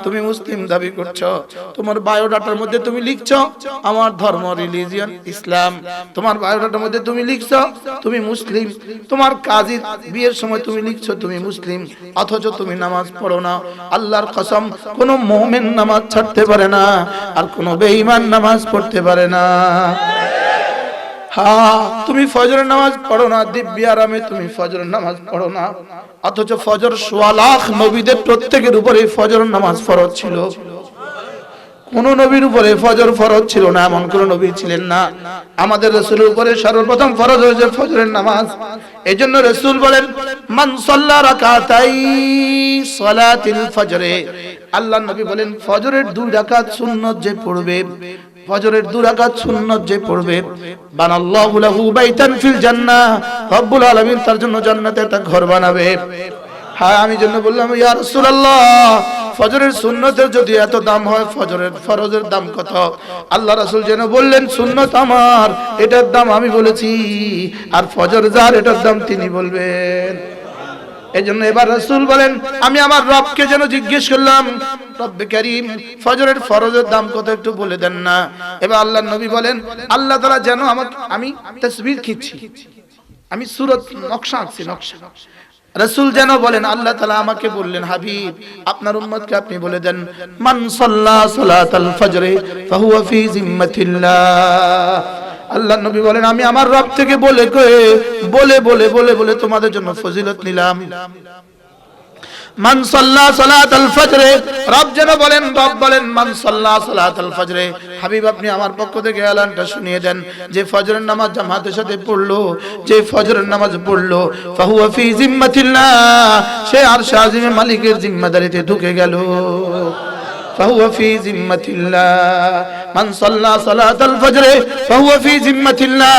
তুমি মুসলিম দাবি করছো। তোমার বায়োডাটার মধ্যে তুমি লিখছো আমার ধর্ম রিলিজিয়ন ইসলাম, তোমার বায়োডাটার মধ্যে তুমি লিখছো তুমি মুসলিম, তোমার কাজী বিয়ের সময় তুমি লিখছো তুমি মুসলিম, অথচ তুমি নামাজ পড়ো না। আল্লাহর কসম, কোন মুমিন নামাজ ছাড়তে পারে না, আর কোন বেঈমান নামাজ পড়তে পারে না। হ্যাঁ, তুমি ফজরের নামাজ পড়ো না, দিব্যি আরামে তুমি ফজরের নামাজ পড়ো না, অথচ ফজর ১৬ লাখ নবীদের প্রত্যেকের উপরে ফজরের নামাজ ফরজ ছিল। কোন নবীর উপরে ফজর ফরজ ছিল না এমন কোন নবী ছিলেন না। আমাদের রাসূলের উপরে সর্বপ্রথম ফরজ হয়েছে ফজরের নামাজ। এজন্য রাসূল বলেন মান সাল্লা রাকাতাই সালাতিল ফজরে, আল্লাহর নবী বলেন ফজরের 2 রাকাত সুন্নাত যে পড়বে, ফজরের 2 রাকাত সুন্নাত যে পড়বে, বানাল্লাহু লাহু বাইতান ফিল জান্নাহ, রব্বুল আলামিন তার জন্য জান্নাতে একটা ঘর বানাবে। হ্যাঁ, আমি জন্য বললাম ইয়া রাসূলুল্লাহ, ফজরের সুন্নতের যদি এত দাম হয় ফরজের দাম কত? আল্লাহ রাসূল যেন বললেন সুন্নত আমার, এটার দাম আমি বলেছি, আর ফজর যার এটার দাম তিনি বলবেন। এজন্য এবার রাসূল বলেন আমি আমার রবকে যেন জিজ্ঞেস করলাম, রব্বে কারীম ফজরের ফরজের দাম কত একটু বলে দেন না। এবার আল্লাহর নবী বলেন আল্লাহ তাআলা যেন আমাকে, আমি তাসবিহ খিচ্ছি, আমি সূরত নকশা আঁকছি, নকশা। রাসূল যেন বলেন আল্লাহ তাআলা আমাকে বললেন হাবিব আপনার উম্মতকে আপনি বলে দেন মান সাল্লা সালাতাল ফজর ফাহুয়া ফি জিম্মাতিল্লাহ। আল্লাহ নবী বলেন আমি আমার রব থেকে বলে বলে বলে বলে বলে তোমাদের জন্য ফজিলত নিলাম। মান সাল্লা সালাতাল ফজর, রব যেন বলেন, রব বলেন মান সাল্লা সালাতাল ফজর। হাবিব আপনি আমার পক্ষ থেকে এলানটা শুনিয়ে দেন যে ফজরের নামাজ জামাতের সাথে পড়লো, যে ফজরের নামাজ পড়লো ফাহুয়া ফি জিম্মাতিল্লাহ, সে আরশ আজিমে মালিকের জিম্মাদারিতে ঢুকে গেল। ফাহুয়া ফি জিম্মাতিল্লাহ মান সাল্লা সালাতাল ফজর ফাহুয়া ফি জিম্মাতিল্লাহ,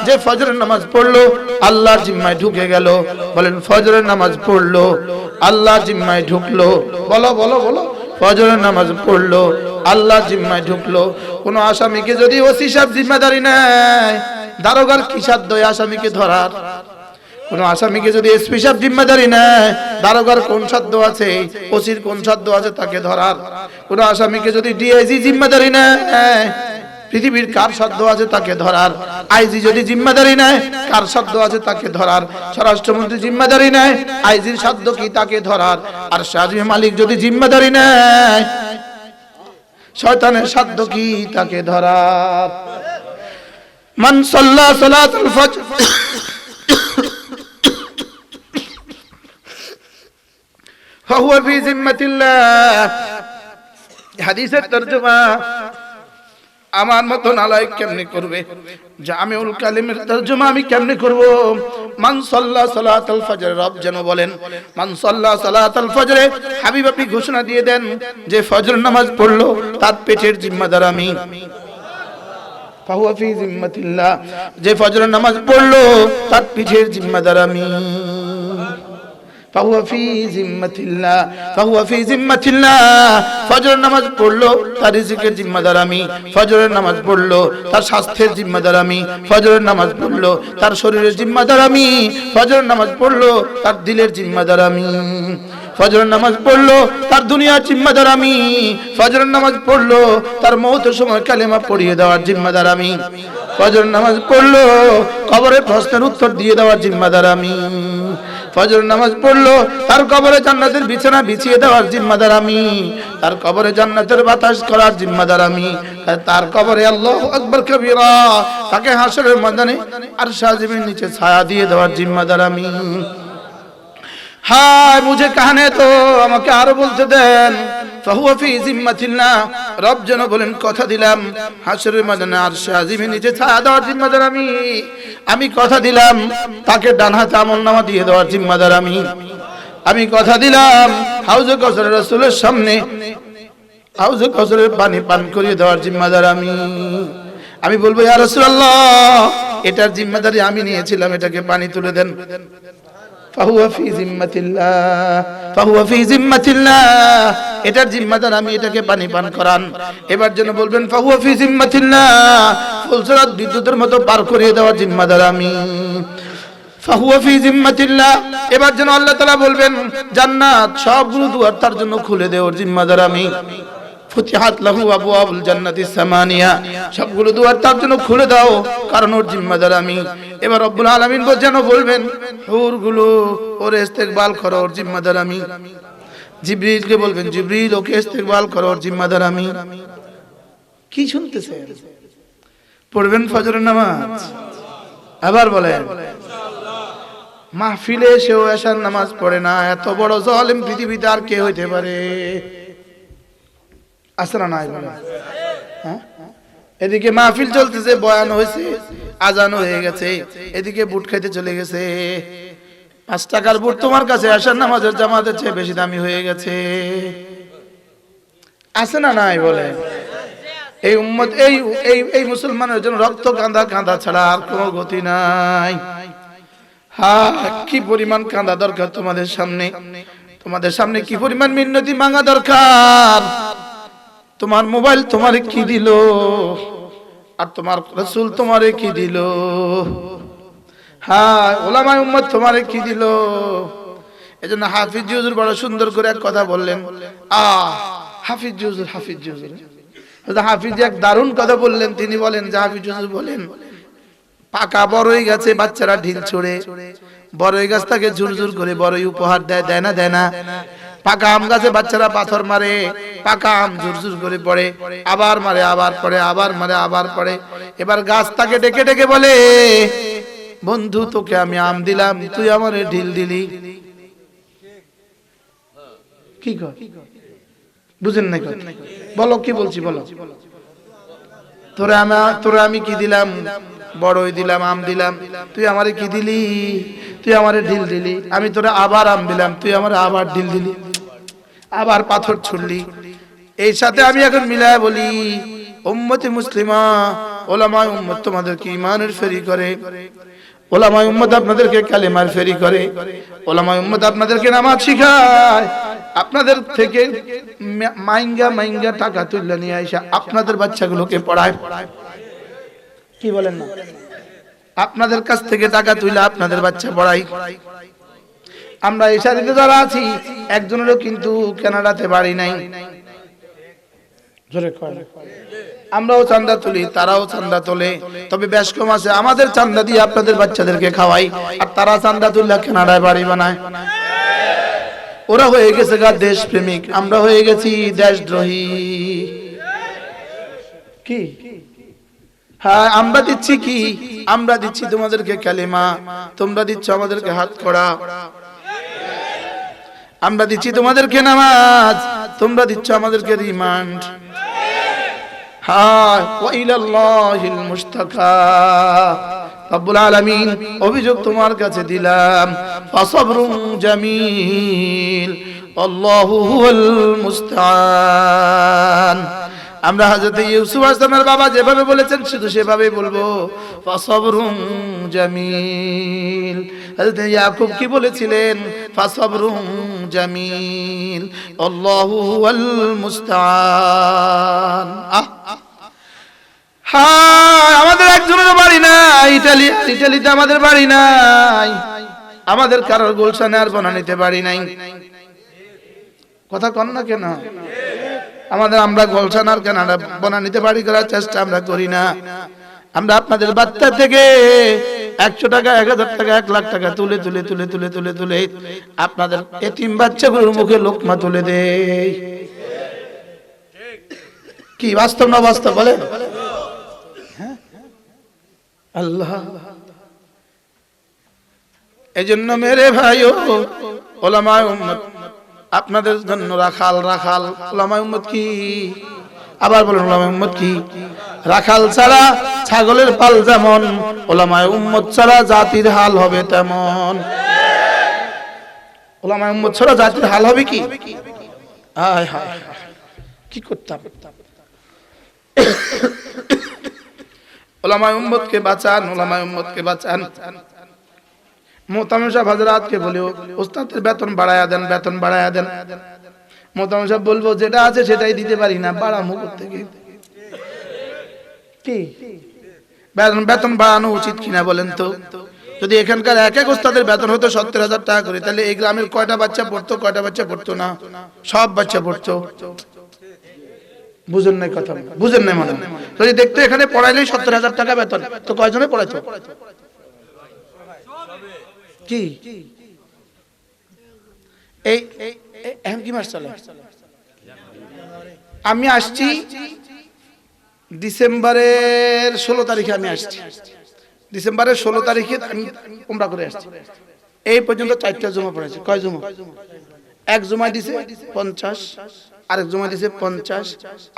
যে ফজরের নামাজ পড়লো আল্লাহর জিম্মায় ঢুকে গেল। বলেন ফজরের নামাজ পড়লো আল্লাহর জিম্মায় ঢুকলো। বলো বলো বলো, ফজরের নামাজ পড়লো আল্লাহর জিম্মায় ঢুকলো। কোন আসামিকে যদি ওসি সাহেব জিম্মাদারি নেয়, দারোগার কি সাধ্য আসামিকে ধরার? কোন আসামিকে যদি এসপি সাহেব জিম্মাদারি নেয়, দারোগার কোন সাধ্য আছে, ওসির কোন সাধ্য আছে তাকে ধরার? কোন আসামিকে যদি ডিআইজি জিম্মাদারি নেয়, পৃথিবীর কার সাধ্য আছে তাকে ধরার? আইজি যদি জিম্মাদারি নেয়, কার সাধ্য আছে তাকে ধরার? স্বরাষ্ট্রমন্ত্রী জিম্মাদারি নেয়, আইজির সাধ্য কি তাকে ধরার? আর শাহজি মালিক যদি জিম্মাদারি নেয়, শয়তানের সাধ্য কি তাকে ধরার? মান সাল্লা সালাতুল ফজর ফাহুয়া ফি জিম্মাতিল্লাহ। হাদিসের তরজমা আমার মত নালায়েক কেমনে করবে? জামিউল কালিমের তরজমা আমি কেমনে করব? মান সাল্লা সালাতাল ফজর, রব যেন বলেন মান সাল্লা সালাতাল ফজর। হাবিব আপনি ঘোষণা দিয়ে দেন যে ফজর নামাজ পড়লো তার পেটের জিম্মাদার আমি। ফাহুয়া ফি জিম্মাতিল্লাহ, যে ফজর নামাজ পড়লো তার পিঠের জিম্মাদার আমি। ফাহুয়া ফি জিম্মাতিল্লাহ, ফাহুয়া ফি জিম্মাতিল্লাহ, ফজরের নামাজ পড়লো তার রিজিকের জিম্মাদার আমি। ফজরের নামাজ পড়লো তার স্বাস্থ্যের জিম্মাদার আমি। ফজরের নামাজ পড়লো তার শরীরের জিম্মাদার আমি। ফজরের নামাজ পড়লো তার দিলের জিম্মাদার আমি। ফজরের নামাজ পড়লো তার দুনিয়ার জিম্মাদার আমি। ফজরের নামাজ পড়লো তার মওতের সময় কালেমা পড়িয়ে দেওয়ার জিম্মাদার আমি। ফজরের নামাজ পড়লো কবরের প্রশ্নের উত্তর দিয়ে দেওয়ার জিম্মাদার আমি। ফজর নামাজ পড়লো তার কবরে জান্নাতের বিছানা বিছিয়ে দেওয়ার জিম্মাদার আমি। তার কবরে জান্নাতের বাতাস করার জিম্মাদার আমি। তার কবরে আল্লাহু আকবার কবীরা, তাকে হাসরের ময়দানে আরশ আজিমের নিচে ছায়া দিয়ে দেওয়ার জিম্মাদার আমি। হায় মুঝে কাহনে তো, আমাকে আরো বলতে দেন। ফাহুয়া ফি জিম্মাতিল্লাহ, রব যেন বলেন কথা দিলাম হাসরের ময়দানে আরশ আজিমের নিচে ছায়া দেওয়ার জিম্মাদার আমি। আমি কথা দিলাম তাকে ডান হাতে আমলনামা দিয়ে দেওয়ার জিম্মাদার আমি। আমি কথা দিলাম হাউজে কাউসারের রাসূলের সামনে হাউজে কাউসারের পানি পান করিয়ে দেওয়ার জিম্মাদার আমি। আমি বলবো ইয়া রাসূলুল্লাহ এটার জিম্মাদারি আমি নিয়েছিলাম, এটাকে পানি তুলে দেন। ফাহুয়া ফি জিম্মাতিল্লাহ, ফাহুয়া ফি জিম্মাতিল্লাহ, এটার জিম্মাদার আমি, এটাকে পানি পান করান। এবার যেন বলবেন ফাহুয়া ফি জিম্মাতিল্লাহ, ফুলসরাত বিদ্যুতের মতো পার করিয়ে দেওয়ার জিম্মাদার আমি। ফাহুয়া ফি জিম্মাতিল্লাহ, এবার যেন আল্লাহ তাআলা বলবেন জান্নাত সবগুলো দুয়ার তার জন্য খুলে দেওয়ার জিম্মাদার আমি। ফুতিহাত লাহু আবওয়াবুল জান্নাতিস সামানিয়া, সবগুলো দুয়ার তার জন্য খুলে দাও, কারণ ওর জিম্মাদার আমি। এবার রব্বুল আলামিন যেন বলবেন হুরগুলো ওর ইস্তেকবাল করো, ওর জিম্মাদার আমি। জিবরিলকে বলবেন জিবরিল ওকে ইস্তেকবাল করো, ওর জিম্মাদার আমি। কি শুনতেছেন? পড়বেন ফজরের নামাজ, আবার বলেন মাহফিলে এসেও এশার নামাজ পড়ে না, এত বড় জালেম পৃথিবীতে আর কে হইতে পারে? আসরা নাই বলে। হ্যাঁ, এদিকে মাহফিল চলতেছে, বয়ান হয়েছে, আজান হয়ে গেছে, এদিকে বুট খাইতে চলে গেছে। 5 টাকার বুট তোমার কাছে আসার নামাজের জামাতের চেয়ে বেশি দামি হয়ে গেছে। আছে না নাই বলে? এই উম্মত এই মুসলমানের জন্য রক্ত কাঁদা কাঁদা ছাড়া আর কোনো গতি নাই। হ্যাঁ, কি পরিমাণ কাঁদা দরকার তোমাদের সামনে, তোমাদের সামনে কি পরিমাণ মিন্নতি মাঙ্গা দরকার। তোমার মোবাইল তোমারে কি দিল, আর তোমার রাসূল তোমারে কি দিল? হ্যাঁ, উলামায়ে উম্মত তোমারে কি দিল? এজন্য হাফিজ হুজুর বড় সুন্দর করে এক কথা বললেন। হাফিজ হুজুর হাফিজ এক দারুণ কথা বললেন। তিনি বলেন যে হাফিজ হুজুর বলেন, পাকা বড়ই গাছে বাচ্চারা ঢিল ছোড়ে, বড়ই গাছ তাকে ঝুরঝুর করে বড়ই উপহার দেয়, দেয় না? পাকা আম গাছে বাচ্চারা পাথর মারে, পাকা আম ঝুরঝুর করে পড়ে, আবার মারে, আবার পড়ে, আবার মারে, আবার পড়ে। এবার গাছ তাকে ডেকে ডেকে বলে, বন্ধু তোকে আমি আম দিলাম, তুই আমারে ঢিল দিলি। কি কর বুঝেন না? বলো কি বলছি বলো। তোরা আমি কি দিলাম? বড়ই দিলাম, আম দিলাম, তুই আমারে কি দিলি? তুই আমারে ঢিল দিলি। আমি তোরা আবার আম দিলাম, তুই আমারে আবার ঢিল দিলি, আবার পাথর ছুড়লি। এই সাথে আমি এখন মিলায় বলি, উম্মতে মুসলিমা, ওলামায়ে উম্মত তোমাদেরকে ঈমানের ফেরি করে, ওলামায়ে উম্মত আপনাদেরকে কালেমার ফেরি করে, ওলামায়ে উম্মত আপনাদেরকে নামাজ শিখায়। আপনাদের থেকে মাইঙ্গা টাকা তুলে নিয়ে আইসা আপনাদের বাচ্চাগুলোকে পড়ায়। কি বলেন না? আপনাদের কাছ থেকে টাকা তুলে আপনাদের বাচ্চা পড়াই। আমরা এই সারিতে যারা আছি, একজনেরও কিন্তু কানাডাতে বাড়ি নাই। আমরাও চান্দা তুলি, তারাও চান্দা তোলে, তবে বেশ কম আছে। আমাদের চান্দা দিয়ে আপনাদের বাচ্চাদেরকে খাওয়াই, আর তারা চান্দা তুললে কানাডায় বাড়ি বানায়। ওরা হয়ে গেছে গা দেশ প্রেমিক, আমরা হয়ে গেছি দেশদ্রোহী। কি? হ্যাঁ, আমরা দিচ্ছি কি? আমরা দিচ্ছি তোমাদেরকে কালেমা, তোমরা দিচ্ছ আমাদেরকে হাত করা। আমরা দিচ্ছি তোমাদেরকে নামাজ, তোমরা দিচ্ছ আমাদেরকে রিমান্ড। হ্যাঁ, ওয়া ইলাল্লাহিল মুস্তাকা। রব্বুল আলামিন অভিযোগ তোমার কাছে দিলাম, ফাসবরুন জামিল, আল্লাহু হুয়াল মুস্তাআন। আমরা হযরত ইউসুফ আলাইহিস বাবা যেভাবে বলেছেন শুধু সেভাবেই বলবো, ফাসবরুন জামিল। হযরত ইয়াকুব কি বলেছিলেন? ফাসবরুন জামিল, আল্লাহু হুয়াল মুস্তাআন। হ্যাঁ, আমাদের একজনের বাড়ি নাই ইটালিতে, আমাদের বাড়ি নাই, আমাদের কারোর গুলশানে আর বনানীতে বাড়ি নাই। কথা কন না কেন? আমরা গুলশান আর কানাডা বনানীতে বাড়ি করার চেষ্টা আমরা করি না। আমরা আপনাদের বাচ্চা থেকে 100 টাকা, 1000 টাকা, 1 লাখ টাকা তুলে তুলে তুলে তুলে তুলে তুলে আপনাদের এতিম বাচ্চাগুলোর মুখে লোকমা তুলে দেই। কি বাস্তব না বাস্তব বলেন? আল্লাহ, এজন্য মেরে ভাইও, ওলামায়ে উম্মত আপনাদের জন্য রাখাল। ওলামায়ে উম্মত কি? আবার বলেন, ওলামায়ে উম্মত কি? রাখাল ছাড়া ছাগলের পাল যেমন, ওলামায়ে উম্মত ছাড়া জাতির হাল হবে তেমন। ওলামায়ে উম্মত ছাড়া জাতির হাল হবে কি? হায় হায়, কি করতাম? ওলামায়ে উম্মতকে বাঁচান, ওলামায়ে উম্মতকে বাঁচান। মোহতামিম সাহেব হযরতকে বলিও, ওস্তাদের বেতন বাড়ায়া দেন, বেতন বাড়ায়া দেন। মোহতামিম সাহেব বলবো, যেটা আছে সেটাই দিতে পারি না, বাড়ামু কোত্থেকে? কি বেতন বাড়ানো উচিত কিনা বলেন তো? যদি এখানকার এক এক ওস্তাদের বেতন হতো 70,000 টাকা করে, তাহলে এই গ্রামের কয়টা বাচ্চা পড়তো, কয়টা বাচ্চা পড়তো না? সব বাচ্চা পড়তো। বুঝেন নাই কথা? বুঝেন নাই মানে? যদি দেখতো এখানে পড়াইলেই 70,000 টাকা বেতন, তো কয়জনে পড়াইতো? কি এই এখন কি মাস চলে? আমি আসছি ডিসেম্বরের 16 তারিখে। আমি আসছি ডিসেম্বরের 16 তারিখে, আমি উমরা করে আসছি। এই পর্যন্ত 4টা জমা পড়েছে। কয় জমা? এক জমা দিছে 50, আরেক জমা দিছে 50,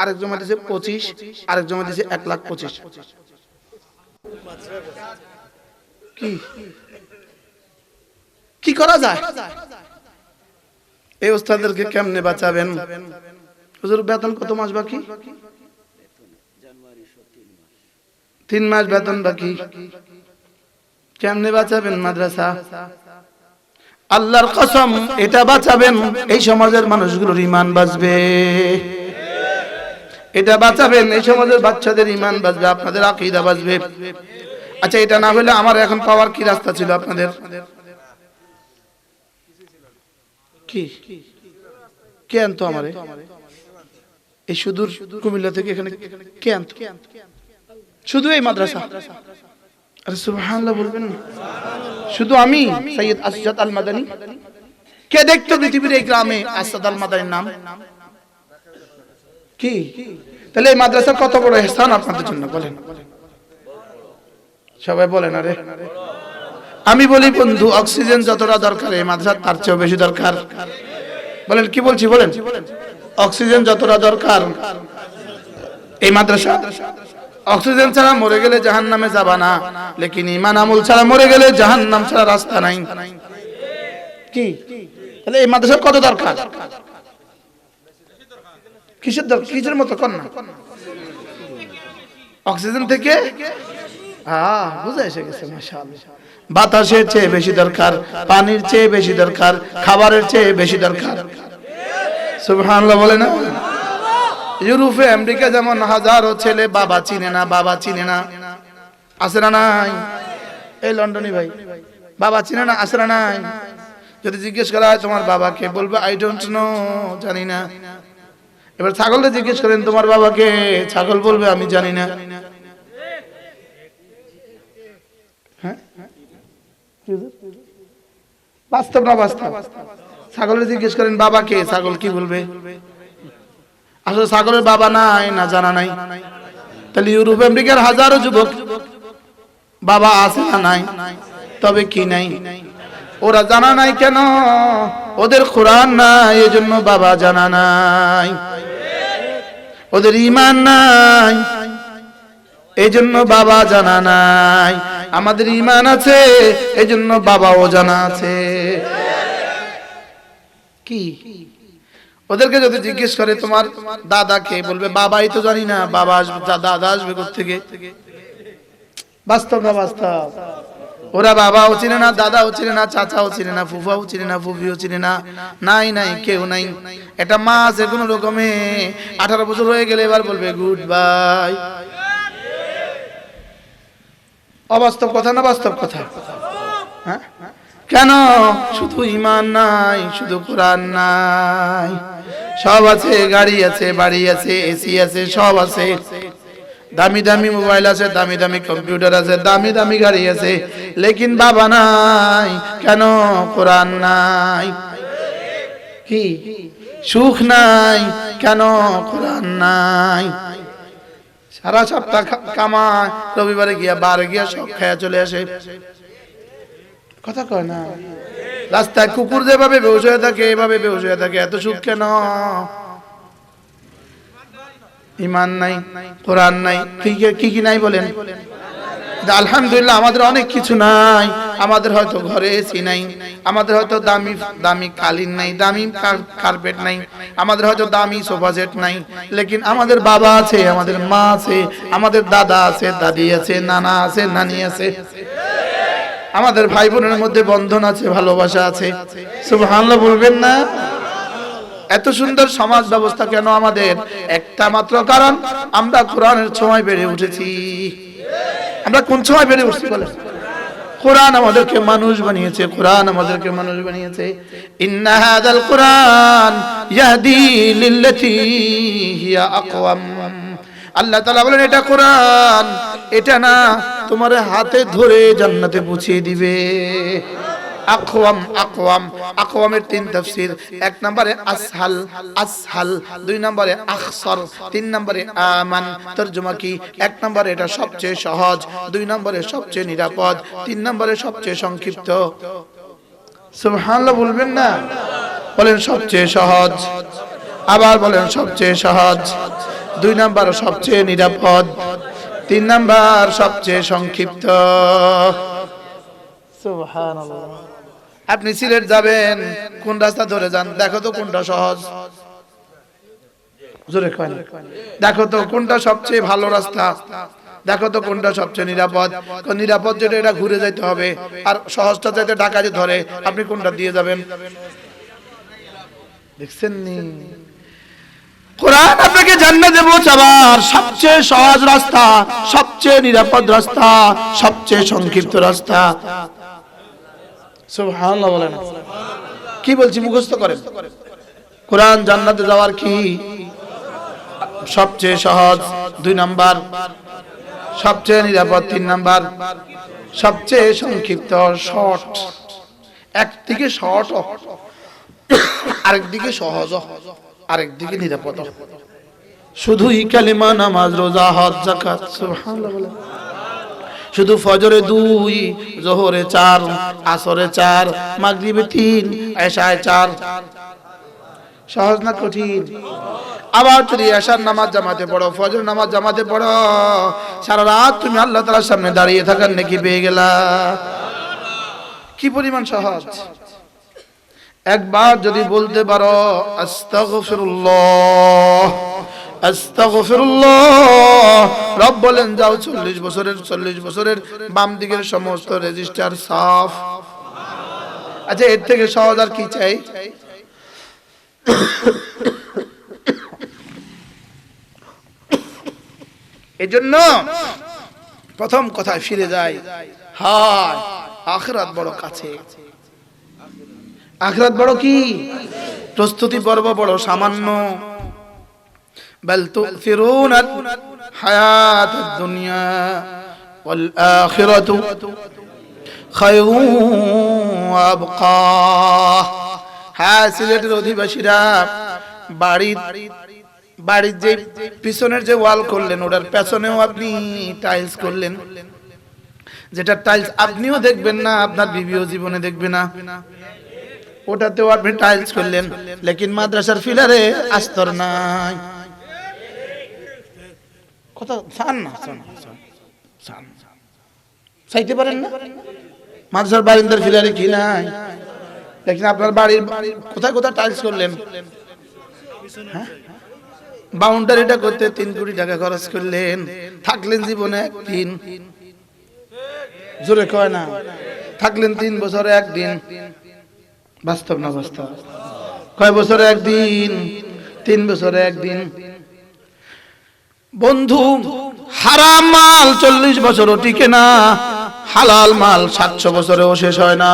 আরেক জমা দিছে 25, আরেক জমা দিছে 1,25,000। কি কি করা যায়? এই ওস্তাদদেরকে কেমনে বাঁচাবেন? হুজুর বেতন কত মাস বাকি? 3 মাস বেতন বাকি। কেমনে বাঁচাবেন মাদ্রাসা? আল্লাহর কসম, এটা বাঁচাবেন, এই সমাজের মানুষগুলোর ঈমান বাঁচবে। এটা বাঁচাবেন, এই সমাজের বাচ্চাদের ঈমান বাঁচবে, আপনাদের আকীদা বাঁচবে। আচ্ছা, এটা না হলে আমার এখন পাওয়ার কি রাস্তা ছিল আপনাদের? কি কে আনতো আমারে? এই সুদূর কুমিল্লা থেকে এখানে কে আনতো? শুধু এই মাদ্রাসা? আরে সুবহানাল্লাহ বলবেন না। শুধু আমি সৈয়দ আসজাদ আল মাদানী? কে দেখতো পৃথিবীর এই গ্রামে আসজাদ আল মাদানীর নাম? কি তাহলে এই মাদ্রাসার কত বড় ইহসান আপনাদের জন্য বলেন? সবাই বলেন। আরে আমি বলি বন্ধু, অক্সিজেন যতটা দরকার এই মাদ্রাসা তার চেয়েও বেশি দরকার। বলেন কি বলছি বলেন? অক্সিজেন যতটা দরকার এই মাদ্রাসা। অক্সিজেন ছাড়া মরে গেলে জাহান্নামে যাবা না, লেকিন ঈমান আমল ছাড়া মরে গেলে জাহান্নাম ছাড়া রাস্তা নাই। কি তাহলে এই মাদ্রাসার কত দরকার? কিসের দরকার? কিসের মতো কর না? অক্সিজেন থেকে বুঝে এসে গেছে মাশাআল্লাহ। বাতাসের চেয়ে বেশি দরকার, পানির চেয়ে বেশি দরকার, খাবারের চেয়ে বেশি দরকার। সুবহানাল্লাহ বলে না? ইউরোপে আমেরিকা যেমন হাজারো ছেলে বাবা চিনে না, বাবা চিনে না, আছে না নাই? এই লন্ডনী ভাই বাবা চিনে না, আছে না নাই? যদি জিজ্ঞেস করা হয় তোমার বাবাকে, বলবে আই ডোন্ট নো, জানি না। এবার ছাগলকে জিজ্ঞেস করেন তোমার বাবাকে, ছাগল বলবে আমি জানি না। হ্যাঁ বাস্তব না বাস্তব? ছাগলকে জিজ্ঞেস করেন বাবাকে, ছাগল কি বলবে? আসলে ছাগলের বাবা নাই না জানা নাই। তাহলে ইউরোপ আমেরিকার হাজারো যুবক বাবা আছে না নাই? তবে কি নাই? ওরা জানা নাই কেন? ওদের কোরআন নাই, এজন্য বাবা জানা নাই। ওদের ঈমান নাই, এজন্য বাবা জানা নাই। আমাদের ঈমান আছে, এজন্য বাবাও জানা আছে। কি ওদেরকে যদি জিজ্ঞেস করে তোমার দাদাকে, বলবে বাবাই তো জানি না, বাবা আসবে, দাদা আসবে কোত্থেকে? বাস্তব না বাস্তব? ওরা বাবাও চিনে না, দাদাও চিনে না, চাচাও চিনে না, ফুফাও চিনে না, ফুফিও চিনে না, নাই নাই কেউ নাই। এটা মা আছে কোন রকমে 18 বছর হয়ে গেলে এবার বলবে গুড বাই। অবাস্তব কথা না বাস্তব কথা? হ্যাঁ কেন? শুধু ঈমান নাই, শুধু কোরআন নাই। সব আছে, গাড়ি আছে, বাড়ি আছে, এসি আছে, সব আছে, দামি দামি মোবাইল আছে, দামি দামি কম্পিউটার আছে, দামি দামি গাড়ি আছে, লেকিন বাবা নাই কেন? কোরআন নাই। কি সুখ নাই কেন? কোরআন নাই। সারা সপ্তাহ কামায়, রবিবারে গিয়া বারে গিয়া সব খায়া চলে আসে। কথা কয় না? রাস্তায় কুকুর যেভাবে বেহুশ হয়ে থাকে, এভাবে বেহুশ হয়ে থাকে। এত সুখ কেন? ঈমান নাই, কোরআন নাই। কি কি নাই বলেন? আলহামদুলিল্লাহ আমাদের অনেক কিছু নাই। আমাদের হয়তো ঘরে এসি নাই, আমাদের হয়তো দামি দামি কালিন নাই, দামি কার্পেট নাই, আমাদের হয়তো দামি সোফা সেট নাই, লেকিন আমাদের বাবা আছে, আমাদের মা আছে, আমাদের দাদা আছে, দাদি আছে, নানা আছে, নানি আছে, আমাদের ভাই বোনের মধ্যে বন্ধন আছে, ভালোবাসা আছে। সুবহানাল্লাহ বলবেন না? এত সুন্দর সমাজ ব্যবস্থা কেন আমাদের? একটা মাত্র কারণ, আমরা কোরআনের ছোঁয়ায় বেড়ে উঠেছি। আমরা কোন সময় বেড়ে উঠছি বলেন? কোরআন আমাদেরকে মানুষ বানিয়েছে, কোরআন আমাদেরকে মানুষ বানিয়েছে। ইন্না হাযাল কুরআন ইয়াহদি লিল্লাতী হিয়া আকওয়াম। আল্লাহ তাআলা বলেন এটা কোরআন, এটা না তোমার হাতে ধরে জান্নাতে পৌঁছে দিবে। আকওয়াম, আকওয়াম, আকওয়ামের 3 তাফসীর। 1 নম্বরে আসহাল, আসহাল, 2 নম্বরে আখসার, 3 নম্বরে আমান। তরজমা কি? 1 নম্বরে এটা সবচেয়ে সহজ, 2 নম্বরে সবচেয়ে নিরাপদ, 3 নম্বরে সবচেয়ে সংক্ষিপ্ত। সুবহানাল্লাহ বলবেন না? বলেন সবচেয়ে সহজ, আবার বলেন সবচেয়ে সহজ। 2 নম্বর সবচেয়ে নিরাপদ, 3 নম্বর সবচেয়ে সংক্ষিপ্ত। সুবহানাল্লাহ। আপনি সিলেট যাবেন, কোন রাস্তা ধরে যান? দেখো তো কোনটা সহজ, জোরে কয় না। দেখো তো কোনটা সবচেয়ে ভালো রাস্তা, দেখো তো কোনটা সবচেয়ে নিরাপদ। নিরাপদ যেটা এটা ঘুরে যাইতে হবে, আর সহজটা যাইতে ঢাকা যে ধরে, আপনি কোনটা দিয়ে যাবেন? দেখছেন নি? কোরআন আপনাকে জান্নাতে পৌঁছাবার সবচেয়ে সহজ রাস্তা, সবচেয়ে নিরাপদ রাস্তা, সবচেয়ে সংক্ষিপ্ত রাস্তা। সুবহানাল্লাহ বলেন। কি বলছি মুখস্থ করেন। কোরআন জান্নাতে যাওয়ার কি সবচেয়ে সহজ 2 নাম্বার, সবচেয়ে নিরাপদ 3 নাম্বার, সবচেয়ে সংক্ষিপ্ত শর্ট। একদিকে শর্ট, আরেকদিকে সহজ, আরেকদিকে নিরাপদ। শুধুই কালিমা, নামাজ, রোজা, হজ, যাকাত। সুবহানাল্লাহ বলেন। শুধু ফজরে 2, যোহরে 4, আসরে 4, মাগরিবে 3, এশায় 4। সহজ না কঠিন? আবার যদি এশার নামাজ জামাতে পড়ো, ফজর নামাজ জামাতে পড়ো, সারা রাত তুমি আল্লাহ তাআলার সামনে দাঁড়িয়ে থাকার নেকি পেয়ে গেলা। কি পরিমাণ সহজ! একবার যদি বলতে পারো আস্তাগফিরুল্লাহ, আস্তাগফিরুল্লাহ, রব বলেন যাও 40 বছরের বাম দিকের সমস্ত রেজিস্টার সাফ। আচ্ছা, এর থেকে সহজ আর কি চাই? এজন্য প্রথম কথায় ফিরে যায়, হায় আখিরাত বড় কাছে। আখিরাত বড় কি? প্রস্তুতি পর্ব বড় সামান্য। বাল তুসিরুনা হায়াতাদ দুনিয়া ওয়াল আখিরাতু খায়রুন ওয়া আবকা। হ্যাঁ, সিলেটের অধিবাসীরা বাড়ির যে পিছনের যে ওয়াল করলেন, ওটার পেছনেও আপনি টাইলস করলেন, যেটা টাইলস আপনিও দেখবেন না, আপনার বিবিও জীবনে দেখবে না, ওটাতেও আপনি টাইলস করলেন, লেকিন মাদ্রাসার ফিলারে আস্তর নাই। কথা ছান না, চাইতে পারেন না? মাদ্রাসার বারিন্দার ফিলারে কি নাই? লেকিন আপনার বাড়ির কোথায় কোথায় টাইলস করলেন? হ্যাঁ, বাউন্ডারিটা করতে 3 কোটি টাকা খরচ করলেন, থাকলেন জীবনে একদিন। জোরে কয় না, থাকলেন 3 বছরে একদিন। বাস্তব না বাস্তব? কয় বছরে একদিন? 3 বছরে একদিন। বন্ধু, হারাম মাল 40 বছরও টিকে না, হালাল মাল 700 বছরেও শেষ হয় না।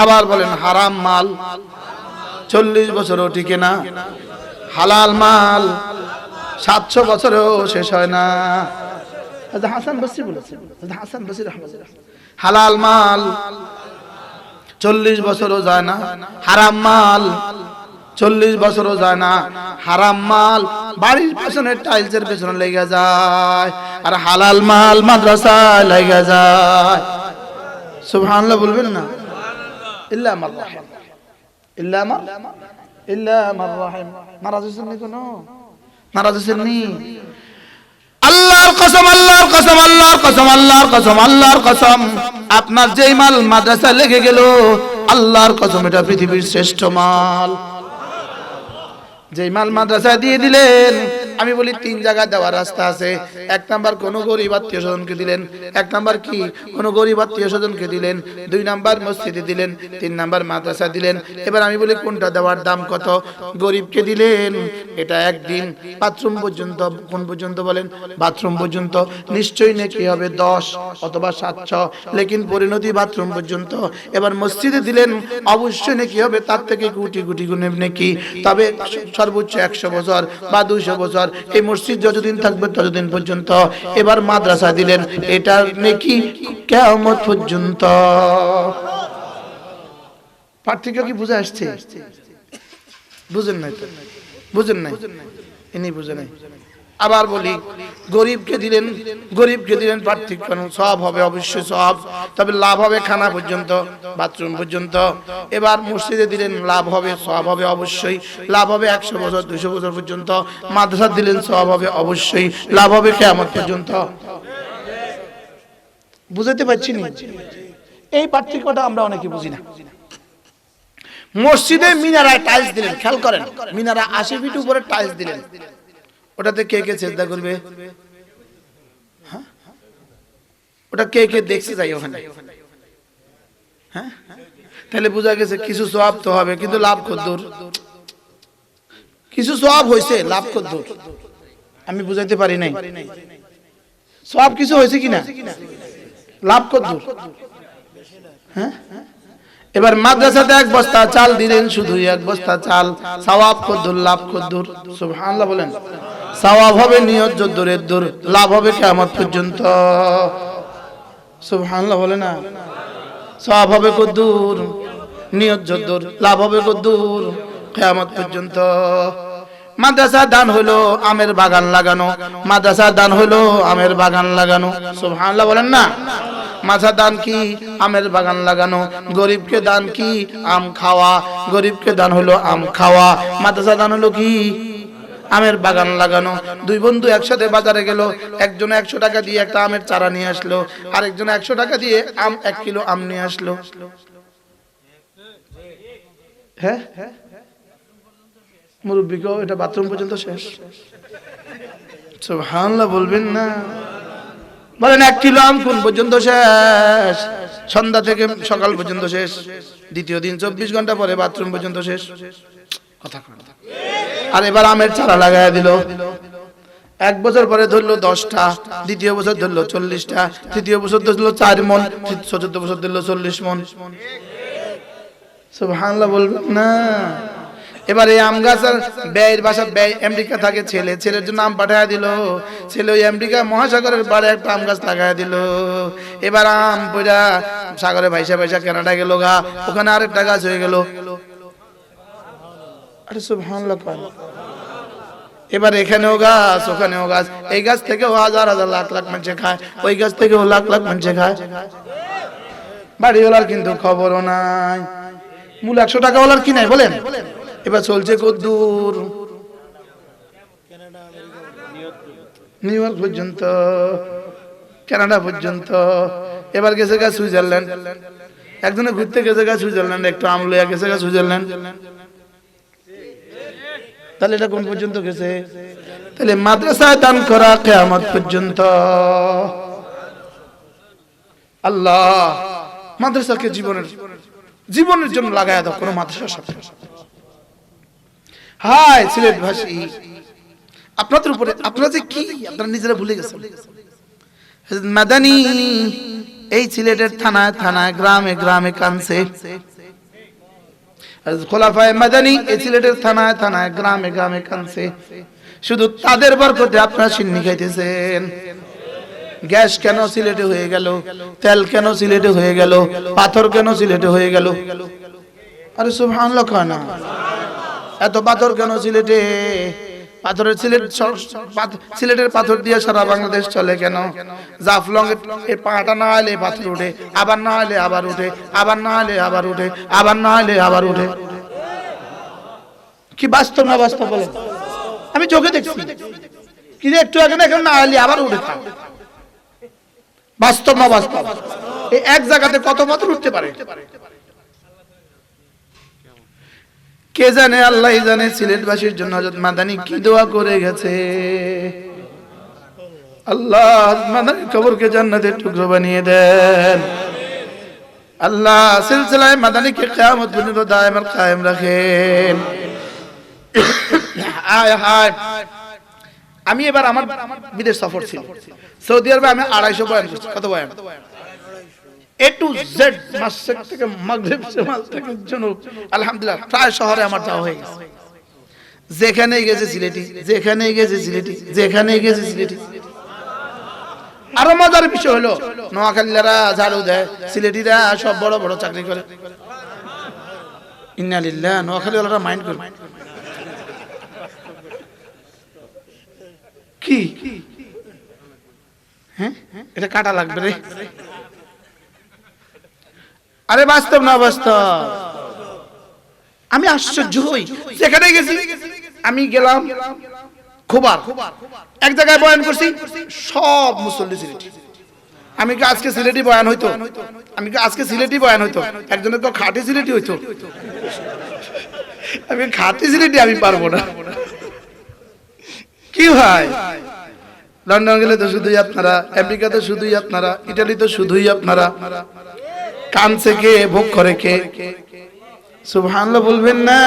আবার বলেন, হারাম মাল 40 বছরও টিকে না, হালাল মাল 700 বছরেও শেষ হয় না। হাসান বসরি বলেছেন, হাসান বসরি রাহমাতুল্লাহ, হালাল মাল 40 বছরও যায় না, হারাম মাল 40 বছরও যায় না। হারাম মাল বাড়ির পেছনে টাইলসের পেছনে লেগে যায়, আর হালাল মাল মাদ্রাসায় লেগে যায়। সুবহানাল্লাহ বলবেন না? ইল্লা মার রাহিম, ইল্লা মার রাহিম। নারাজ হচ্ছেন নি? কোনো নারাজ হচ্ছেন নি? আল্লাহর কসম, আল্লাহর কসম, আল্লাহর কসম, আল্লাহর কসম, আল্লাহর কসম, আপনার যেই মাল মাদ্রাসায় লেগে গেল, আল্লাহর কসম এটা পৃথিবীর শ্রেষ্ঠ মাল। যেই মাল মাদ্রাসায় দিয়ে দিলেন, আমি বলি 3 জায়গা দেওয়ার রাস্তা আছে। 1 নাম্বার কোন গরিব আত্মীয় স্বজনকে দিলেন, 1 নাম্বার কি কোন গরিব আত্মীয় স্বজনকে দিলেন, 2 নাম্বার মসজিদে দিলেন, 3 নাম্বার মাদ্রাসা দিলেন। এবার আমি বলি কোনটা দেওয়ার দাম কত? গরিবকে দিলেন, এটা একদিন বাথরুম পর্যন্ত। কোন পর্যন্ত বলেন? বাথরুম পর্যন্ত। নিশ্চয়ই নেকি হবে 10 অথবা 700, লেকিন পরিণতি বাথরুম পর্যন্ত। এবার মসজিদে দিলেন, অবশ্যই নেকি হবে তার থেকে কোটি কোটি গুণে নেকি, তবে সর্বোচ্চ 100 বছর বা 200 বছর এই মসজিদ যতদিন থাকবে ততদিন পর্যন্ত। এবার মাদ্রাসা দিলেন, এটার নেকি কিয়ামত পর্যন্ত। পার্থক্য কি বুঝে আসছে? বুঝেন নাই তো? বুঝেন নাই? ইনি বুঝে নাই। আবার বলি, গরিবকে দিলেন, গরিবকে দিলেন, পার্থক্য সব হবে, অবশ্যই সব, তবে লাভ হবে খানা পর্যন্ত, বাথরুম পর্যন্ত। এবার মসজিদে দিলেন, লাভ হবে, সব হবে অবশ্যই, লাভ হবে 100 বছর 200 বছর পর্যন্ত। মাদ্রাসা দিলেন, সব হবে অবশ্যই, লাভ হবে কিয়ামত পর্যন্ত। বুঝাতে পারছি না? এই পার্থক্যটা আমরা অনেকে বুঝি না। মসজিদে মিনারায় টাইলস দিলেন, খেয়াল করেন, মিনারা 80 ফিট উপরে টাইলস দিলেন, ওটাতে কে কে সিজদা করবে? হ্যাঁ, ওটা কে কে দেখতে যাই ওখানে? হ্যাঁ, তাহলে বোঝা গেছে কিছু সওয়াব তো হবে, কিন্তু লাভ কতদূর? কিছু সওয়াব হইছে, লাভ কতদূর? আমি বুঝাইতে পারি নাই। সওয়াব কিছু হইছে কিনা, লাভ কতদূর? হ্যাঁ, এবার মাদ্রাসাতে এক বস্তা চাল দিলেন, শুধু এক বস্তা চাল, সওয়াব কদ্দুর, লাভ কদ্দুর? সুবহানাল্লাহ বলেন। সওয়াব হবে নিয়ত যদ্দুরের দূর, লাভ হবে কিয়ামত পর্যন্ত। সুবহানাল্লাহ বলে না? সওয়াব হবে কদ্দুর, নিয়ত যদ্দুর, লাভ হবে কদ্দুর? কিয়ামত পর্যন্ত। মাদ্রাসা দান হলো আমের বাগান লাগানো, মাদ্রাসা দান হলো আমের বাগান লাগানো। সুবহানাল্লাহ বলেন না? মাদ্রাসা দান কি? আমের বাগান লাগানো। গরিবকে দান কি? আম খাওয়া। গরিবকে দান হলো আম খাওয়া। মাদ্রাসা দান হলো কি? আমের বাগান লাগানো। দুই বন্ধু একসাথে বাজারে গেল, একজন 100 টাকা দিয়ে একটা আমের চারা নিয়ে আসলো, আরেকজন 100 টাকা দিয়ে 1 কিলো আম নিয়ে আসলো। হ্যাঁ, মুরব্বিকেও এটা বাথরুম পর্যন্ত শেষ। সুবহানাল্লাহ বলবেন না? বলেন 1 কিলো আম কোন পর্যন্ত শেষ? সন্ধ্যা থেকে সকাল পর্যন্ত শেষ। দ্বিতীয় দিন 24 ঘন্টা পরে বাথরুম পর্যন্ত শেষ। কথা কন। আর এবার আমের চারা লাগায় দিল। 1 বছর পরে ধরলো 10টা, দ্বিতীয় বছর ধরলো 40টা, তৃতীয় বছর ধরলো 4 মণ, চতুর্থ বছর ধরলো 40 মণ। সুবহানাল্লাহ বলবেন না? এবার এই আম গাছের ব্যয়ের বাসা, ব্যয় আমেরিকা থাকে, ছেলের জন্য আম পাঠায় দিল। ছেলে ওই আমেরিকা মহাসাগরের পাড়ে একটা আম গাছ লাগায় দিল। এবার আম পয়রা সাগরে ভাইসা ভাইসা কানাডা গেল গা, ওখানে আরেকটা গাছ হয়ে গেল। আরে সুবহানাল্লাহ। এবার এখানেও গাছ, ওখানেও গাছ। এই গাছ থেকেও হাজার হাজার লাখ লাখ মানুষ খায়, ওই গাছ থেকেও লাখ লাখ মানুষ খায়। বাড়িওয়ালার কিন্তু খবরও নাই, মূল 100 টাকা ওয়ালার কি নাই বলেন? এবার চলছে কদ্দুর? নিউ ইয়র্ক পর্যন্ত, কানাডা পর্যন্ত। এবার গেছে গা সুইজারল্যান্ড, একজনে ঘুরতে গেছে গা সুইজারল্যান্ড, একটু আম লইয়া গেছে গা সুইজারল্যান্ড। তাহলে এটা কোন পর্যন্ত গেছে? তাহলে মাদ্রাসায় দান করা কিয়ামত পর্যন্ত। আল্লাহ মাদ্রাসাকে জীবনের জন্য লাগায় দাও কোন মাদ্রাসার সাথে। হায় সিলেট ভাষী, আপনাদের উপরে আপনারা যে কি আপনারা নিজেরা ভুলে গেছেন। মাদানী এই সিলেটের থানায় থানায়, গ্রামে গ্রামে কানছে। খোলাফায়ে মাদানী এই সিলেটের থানায় থানায়, গ্রামে গ্রামে কানছে। শুধু তাদের বরকতে আপনারা সিন্নি খাইতেছেন। গ্যাস কেন সিলেটে হয়ে গেল? তেল কেন সিলেটে হয়ে গেল? পাথর কেন সিলেটে হয়ে গেল? আরে সুবহানাল্লাহ কয় না? এত পাথর কেন সিলেটে? পাথরের সিলেটের পাথর দিয়ে সারা বাংলাদেশ চলে কেন? জাফলং এর পাটা না হলে পাথর উঠে, আবার না হলে আবার উঠে, আবার না হলে আবার উঠে, আবার না হলে আবার উঠে। কি বাস্তব না বাস্তব বলেন? আমি চোখে দেখছি, কি একটু আগে না এখন না হলে আবার উঠে। বাস্তব না বাস্তব? এই এক জায়গাতে কত পাথর উঠতে পারে কে জানে, আল্লাহ জানে। সিলেটবাসীর জন্য হযরত মাদানী কি দোয়া করে গেছে। আল্লাহ মাদানীর কবরকে জান্নাতের টুকরো বানিয়ে দেন। আল্লাহ সিলসিলায়ে মাদানীকে কিয়ামত পর্যন্ত দায়েম আর কায়েম রাখেন। আয় হায়, আমি এবার আমার বিদেশ সফর ছিল, সৌদি আরবে আমি 250 বয়ান করছি। কত বয়ান? এ টু জেড, মাসরিক থেকে মাগরিব, শিমাল থেকে জুনুব, আলহামদুলিল্লাহ প্রায় শহরে আমার যাওয়া হয়ে গেছে। যেখানেই গেছে সিলেটি, যেখানেই গেছে সিলেটি, যেখানেই গেছে সিলেটি। আরো মজার বিষয় হলো নোয়াখালীরা ঝাড়ু দেয়, সিলেটিরা সব বড় বড় চাকরি করে। ইন্না লিল্লাহ, নোয়াখালীওয়ালারা মাইন্ড করে কি? হ্যাঁ, এটা কাটা লাগবে রে। আরে বাস্তব না বাস্তব? আমি আশ্চর্য হই, যেখানে গেছি। আমি গেলাম খোবার, এক জায়গায় বয়ান করছি, সব মুসল্লি সিলেটি। আমি কি আজকে সিলেটি বয়ান হইতো? আমি কি আজকে সিলেটি বয়ান হইতো? একজনের তো খাঁটি সিলেটি হইতো। আমি খাঁটি সিলেটি আমি পারবো না। কি ভাই, লন্ডন গেলে তো শুধুই আপনারা, আমেরিকাতে শুধুই আপনারা, ইটালিতে শুধুই আপনারা। কানছে কে, ভোগ করে কে? সুবহানাল্লাহ বলবেন না?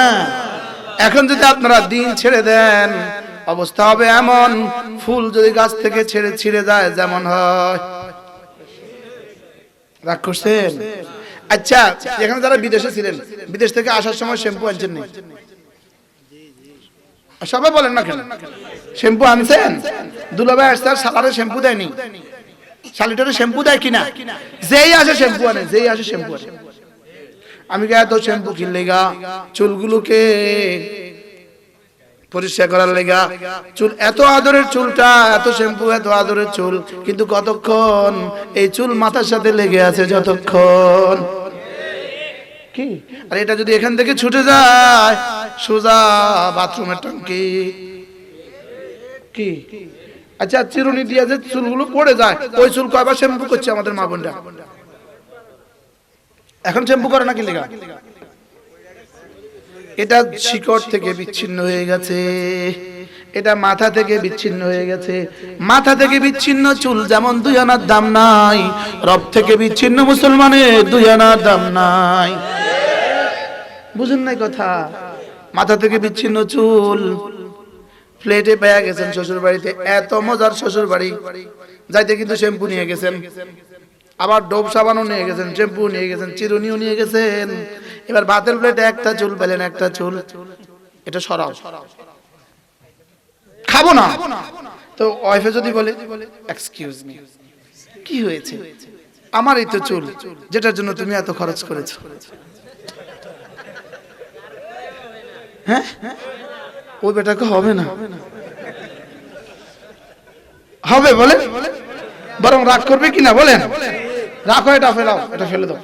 এখন যদি আপনারা দিন ছেড়ে দেন, অবস্থা হবে এমন, ফুল যদি গাছ থেকে ছিঁড়ে যায় যেমন হয়। রাগ করছেন? আচ্ছা, এখানে যারা বিদেশে ছিলেন, বিদেশ থেকে আসার সময় শ্যাম্পু আনছেন নি? সবাই বলেন না কেন? শ্যাম্পু আনছেন? দুলাভাই আসছে আর সালারে শ্যাম্পু দেয়নি, শালিটারে শ্যাম্পু দেয় কিনা? যেই আসে শ্যাম্পু আনে, যেই আসে শ্যাম্পু আনে। আমি কে এত শ্যাম্পু কিনলে গা চুলগুলোকে পরিষ্কার করার লেগা, চুল এত আদরের চুলটা, এত শ্যাম্পু, এত আদরের চুল, কিন্তু কতক্ষণ এই চুল মাথার সাথে লেগে আছে যতক্ষণ। কি আর এটা যদি এখান থেকে ছুটে যায় সোজা বাথরুমের ট্যাঙ্কি। কি আচ্ছা, চিরুনি দিয়ে যে চুলগুলো পড়ে যায়, ওই চুল কয়বার শ্যাম্পু করছে আমাদের মা বোনরা? এখন শ্যাম্পু করে না কি লেগা? এটা শিকড় থেকে বিচ্ছিন্ন হয়ে গেছে, এটা মাথা থেকে বিচ্ছিন্ন হয়ে গেছে। মাথা থেকে বিচ্ছিন্ন চুল যেমন 2 আনার দাম নাই, রব থেকে বিচ্ছিন্ন মুসলমানের 2 আনার দাম নাই। বুঝুন নাই কথা? মাথা থেকে বিচ্ছিন্ন চুল প্লেটে পেয়ে গেছেন শ্বশুর বাড়িতে, এত মজার শ্বশুর বাড়ি, যাইতে কিন্তু শ্যাম্পু নিয়ে গেছেন, আবার ডোব সাবানও নিয়ে গেছেন, শ্যাম্পু নিয়ে গেছেন, চিরুনিও নিয়ে গেছেন। এবার ভাতের প্লেটে একটা চুল পেলেন, একটা চুল, এটা সরাও, খাবো না। তো ওয়াইফে যদি বলে এক্সকিউজ মি, কি হয়েছে? আমার এই তো চুল, যেটার জন্য তুমি এত খরচ করেছো। হ্যাঁ, ওই বেটাকে হবে না, হবে বলে, বরং রাগ করবে কিনা বলেন? রাখো, এটা ফেলাও, এটা ফেলে দাও।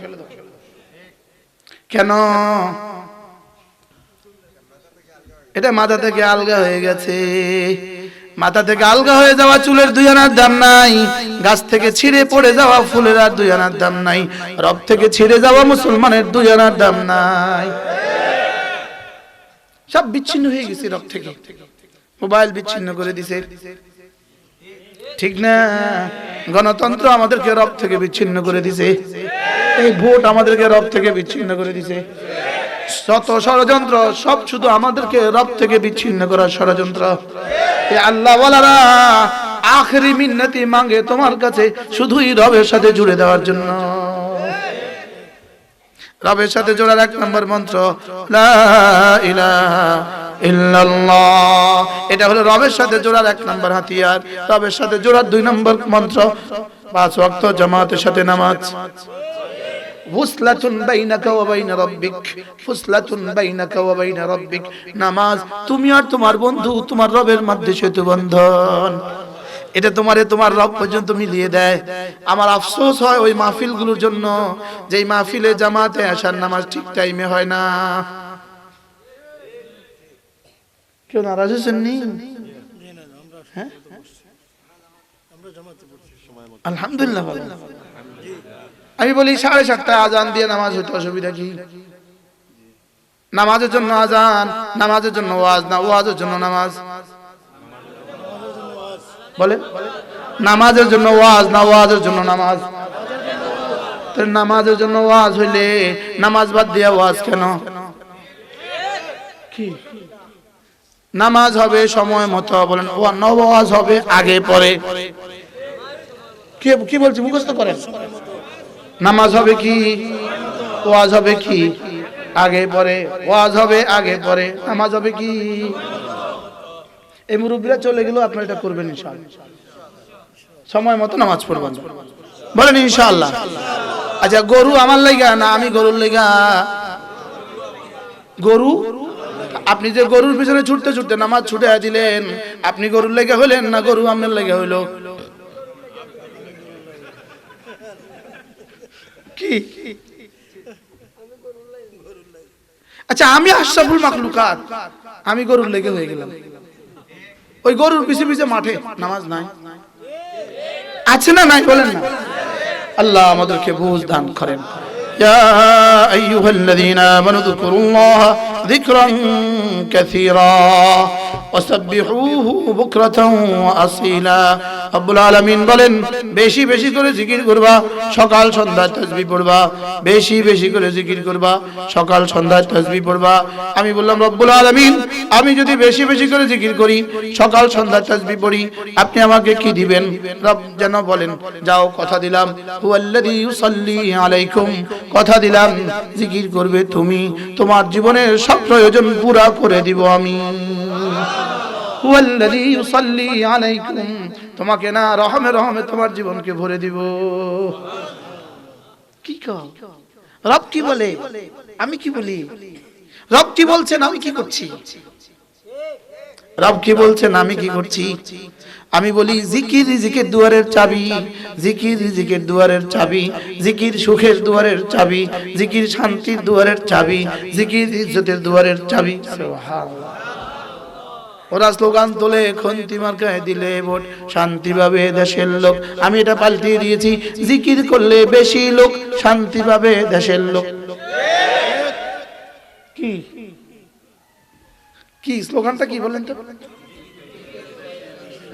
কেন? এটা মাথা থেকে আলগা হয়ে গেছে। মাথা থেকে আলগা হয়ে যাওয়া চুলের 2 আনার দাম নাই, গাছ থেকে ছিঁড়ে পড়ে যাওয়া ফুলের আর 2 আনার দাম নাই, রব থেকে ছিঁড়ে যাওয়া মুসলমানের 2 আনার দাম নাই। সব বিচ্ছিন্ন হয়ে গেছে রব থেকে। মোবাইল বিচ্ছিন্ন করে দিছে, ঠিক না? গণতন্ত্র আমাদেরকে রব থেকে বিচ্ছিন্ন করে দিছে, এই ভোট আমাদেরকে রব থেকে বিচ্ছিন্ন করে দিছে। শত ষড়যন্ত্র সব শুধু আমাদেরকে রব থেকে বিচ্ছিন্ন করার ষড়যন্ত্র। এই আল্লাহ ওয়ালারা আখেরি মিন্নতি মাঙ্গে তোমার কাছে শুধুই রবের সাথে জুড়ে দেওয়ার জন্য। রবের সাথে জোড়ার 1 নম্বর মন্ত্র লা ইলাহা ইল্লাল্লাহ। এটা হলো রবের সাথে জোড়ার 1 নম্বর হাতিয়ার। রবের সাথে জোড়ার 2 নম্বর মন্ত্র 5 ওয়াক্ত জামাতের সাথে নামাজ। ফুসলাতুন বাইনাকা ওয়া বাইনা রাব্বিক, ফুসলাতুন বাইনাকা ওয়া বাইনা রাব্বিক। নামাজ তুমি আর তোমার বন্ধু, তোমার রবের মধ্যে সেতু বন্ধন। এটা তোমার রব পর্যন্ত মিলিয়ে দেয়। আমার আফসোস হয় ওই মাহফিলগুলোর জন্য, যেই মাহফিলে জামাতে আসার নামাজ ঠিক টাইমে হয় না। কেউ নারাজ হচ্ছেন নি? হ্যাঁ, আলহামদুলিল্লাহ। আমি বলি 7:30 আজান দিয়ে নামাজ হইতে অসুবিধা কি? নামাজের জন্য আজান, নামাজের জন্য ওয়াজ না, ওয়াজের জন্য নামাজ। বলেন, নামাজের জন্য ওয়াজ না, ওয়াজের জন্য নামাজ? নামাজের জন্য ওয়াজ হইলে নামাজ বাদ দিয়া ওয়াজ কেন? কি নামাজ হবে সময় মতো, বলেন ওয়াজ হবে আগে পরে। কি বলছি মুখস্থ করেন? নামাজ হবে কি, ওয়াজ হবে কি আগে পরে? ওয়াজ হবে আগে পরে, নামাজ হবে কি? এই মুরব্বীরা চলে গেল, আপনারা এটা করবেন ইনশাআল্লাহ, সময় মতো নামাজ পড়বেন, বলেন ইনশাআল্লাহ। আচ্ছা, গরু আমার লাগা না আমি গরুর লাগা? গরু, আপনি যে গরুর পিছনে ছুটতে ছুটতে নামাজ ছুটে দিলেন, আপনি গরুর লাগা হইলেন না গরু আপনার লাগা হইল? কি? আচ্ছা, আমি আশরাফুল মাখলুকাত, আমি গরুর লেগে হয়ে গেলাম। ওই গরুর পিছে পিছে মাঠে নামাজ নাই, আছে না নাই বলেন না? আল্লাহ আমাদেরকে বুঝ দান করেন। ইয়া আইয়ুহাল্লাযীনা আমানু যকুরুল্লাহা যিকরান কাসীরা ওয়াসাব্বিহুহু বুকরাতান ওয়া আসীলা। রব্বুল আলামিন বলেন, বেশি বেশি করে জিকির করবা, সকাল সন্ধ্যা তাসবিহ পড়বা, বেশি বেশি করে জিকির করবা, সকাল সন্ধ্যা তাসবিহ পড়বা। আমি বললাম, রব্বুল আলামিন, আমি যদি বেশি বেশি করে জিকির করি, সকাল সন্ধ্যা তাসবিহ পড়ি, আপনি আমাকে কি দিবেন? রব যেন বলেন, যাও কথা দিলাম, হুয়াল্লাযী ইউসাল্লি আলাইকুম কথা দিলাম জিকির করবে তুমি, তোমার জীবনের সব প্রয়োজন পুরা করে দিব আমি। হুয়াল্লাযী ইউসাল্লি আলাইকুম, তোমাকে না রহমে রহমে তোমার জীবনকে ভরে দিব। কি কও? রব কি বলে আমি কি বলি? রব কি বলছেন আমি কি করছি? রব কি বলছেন আমি কি করছি? আমি বলি জিকির রিজিকের দুয়ারের চাবি, জিকির রিজিকের দুয়ারের চাবি, জিকির সুখের দুয়ারের চাবি, জিকির শান্তির দুয়ারের চাবি, জিকির ইজ্জতের দুয়ারের চাবি। সুবহানাল্লাহ। ওরা স্লোগান তোলে খন্তি মার্কায় দিলে ভোট, শান্তি পাবে দেশের লোক। আমি এটা পাল্টিয়ে দিয়েছি, জিকির করলে বেশি লোক, শান্তি পাবে দেশের লোক। কি কি স্লোগানটা কি বলেন তো?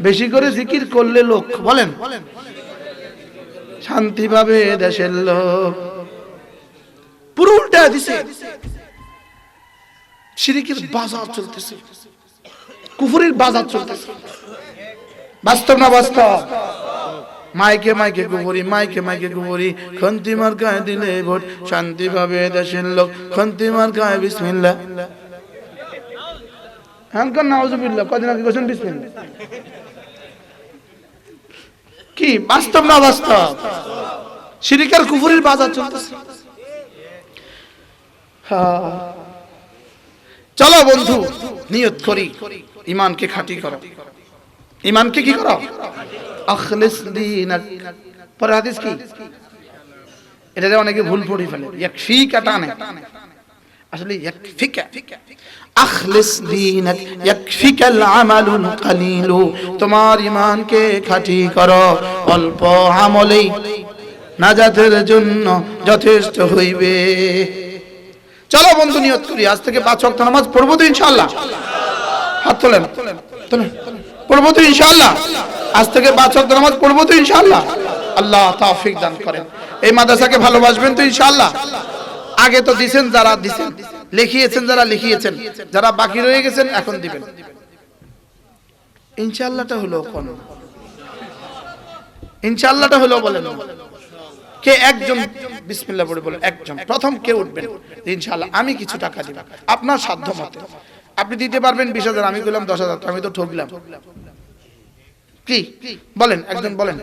বেশি করে জিকির করলে লোক, বলেন শান্তি পাবে দেশের লোক। পুরো উল্টা দিছে, শিরকের বাজার চলতেছে, কুফরের বাজার চলতেছে। বাস্তব না বাস্তব? মাইকে মাইকে কুফরি, মাইকে মাইকে কুফরি। খন্তি মার্কায় দিলে ভোট, শান্তি পাবে দেশের লোক। খন্তি মার্কায় বিসমিল্লাহ। হানকার নাউজুবিল্লাহ, কদিন আগে কইছেন বিসমিল্লাহ। কি বাস্তব না বাস্তব? শিরকের কুফরের বাজার চলতেছে। চলো বন্ধু নিয়ত করি, ঈমানকে খাঁটি করো। ঈমানকে কি করো? আখলিস দীনাক। পরে হাদিস কি? এটাতে অনেকে ভুল পড়ে ফেলে, ইয়াকফিকা টানে, আসলে ইয়াকফিকা। আখলিস দীনাক ইয়াকফিকাল আমালুল কালিল। তোমার ঈমানকে খাঁটি করো, অল্প আমলেই নাজাতের জন্য যথেষ্ট হইবে। চলো বন্ধু নিয়ত করি, আজ থেকে 5 ওয়াক্ত নামাজ পড়বো তো ইনশাআল্লাহ। হাত তোলেন, পড়বো তো ইনশাআল্লাহ। আজ থেকে 5 ওয়াক্ত নামাজ পড়বো তো ইনশাআল্লাহ। আল্লাহ তৌফিক দান করেন। এই মাদ্রাসাকে ভালোবাসবেন তো ইনশাআল্লাহ। আগে তো দিবেন যারা দিবেন, লিখিয়েছেন যারা লিখিয়েছেন, যারা বাকি রয়ে গেছেন এখন দিবেন ইনশাআল্লাহটা হলো কোন? ইনশাআল্লাহটা হলো বলেন কে? একজন বিসমিল্লাহ বলে বলেন, একজন প্রথম কে উঠবেন ইনশাআল্লাহ আমি কিছু টাকা দিব আপনার সাধ্য মতে। আপনি দিতে পারবেন 20,000, আমি বললাম 10,000, আমি তো ঠকলাম। কি বলেন? একজন বলেন।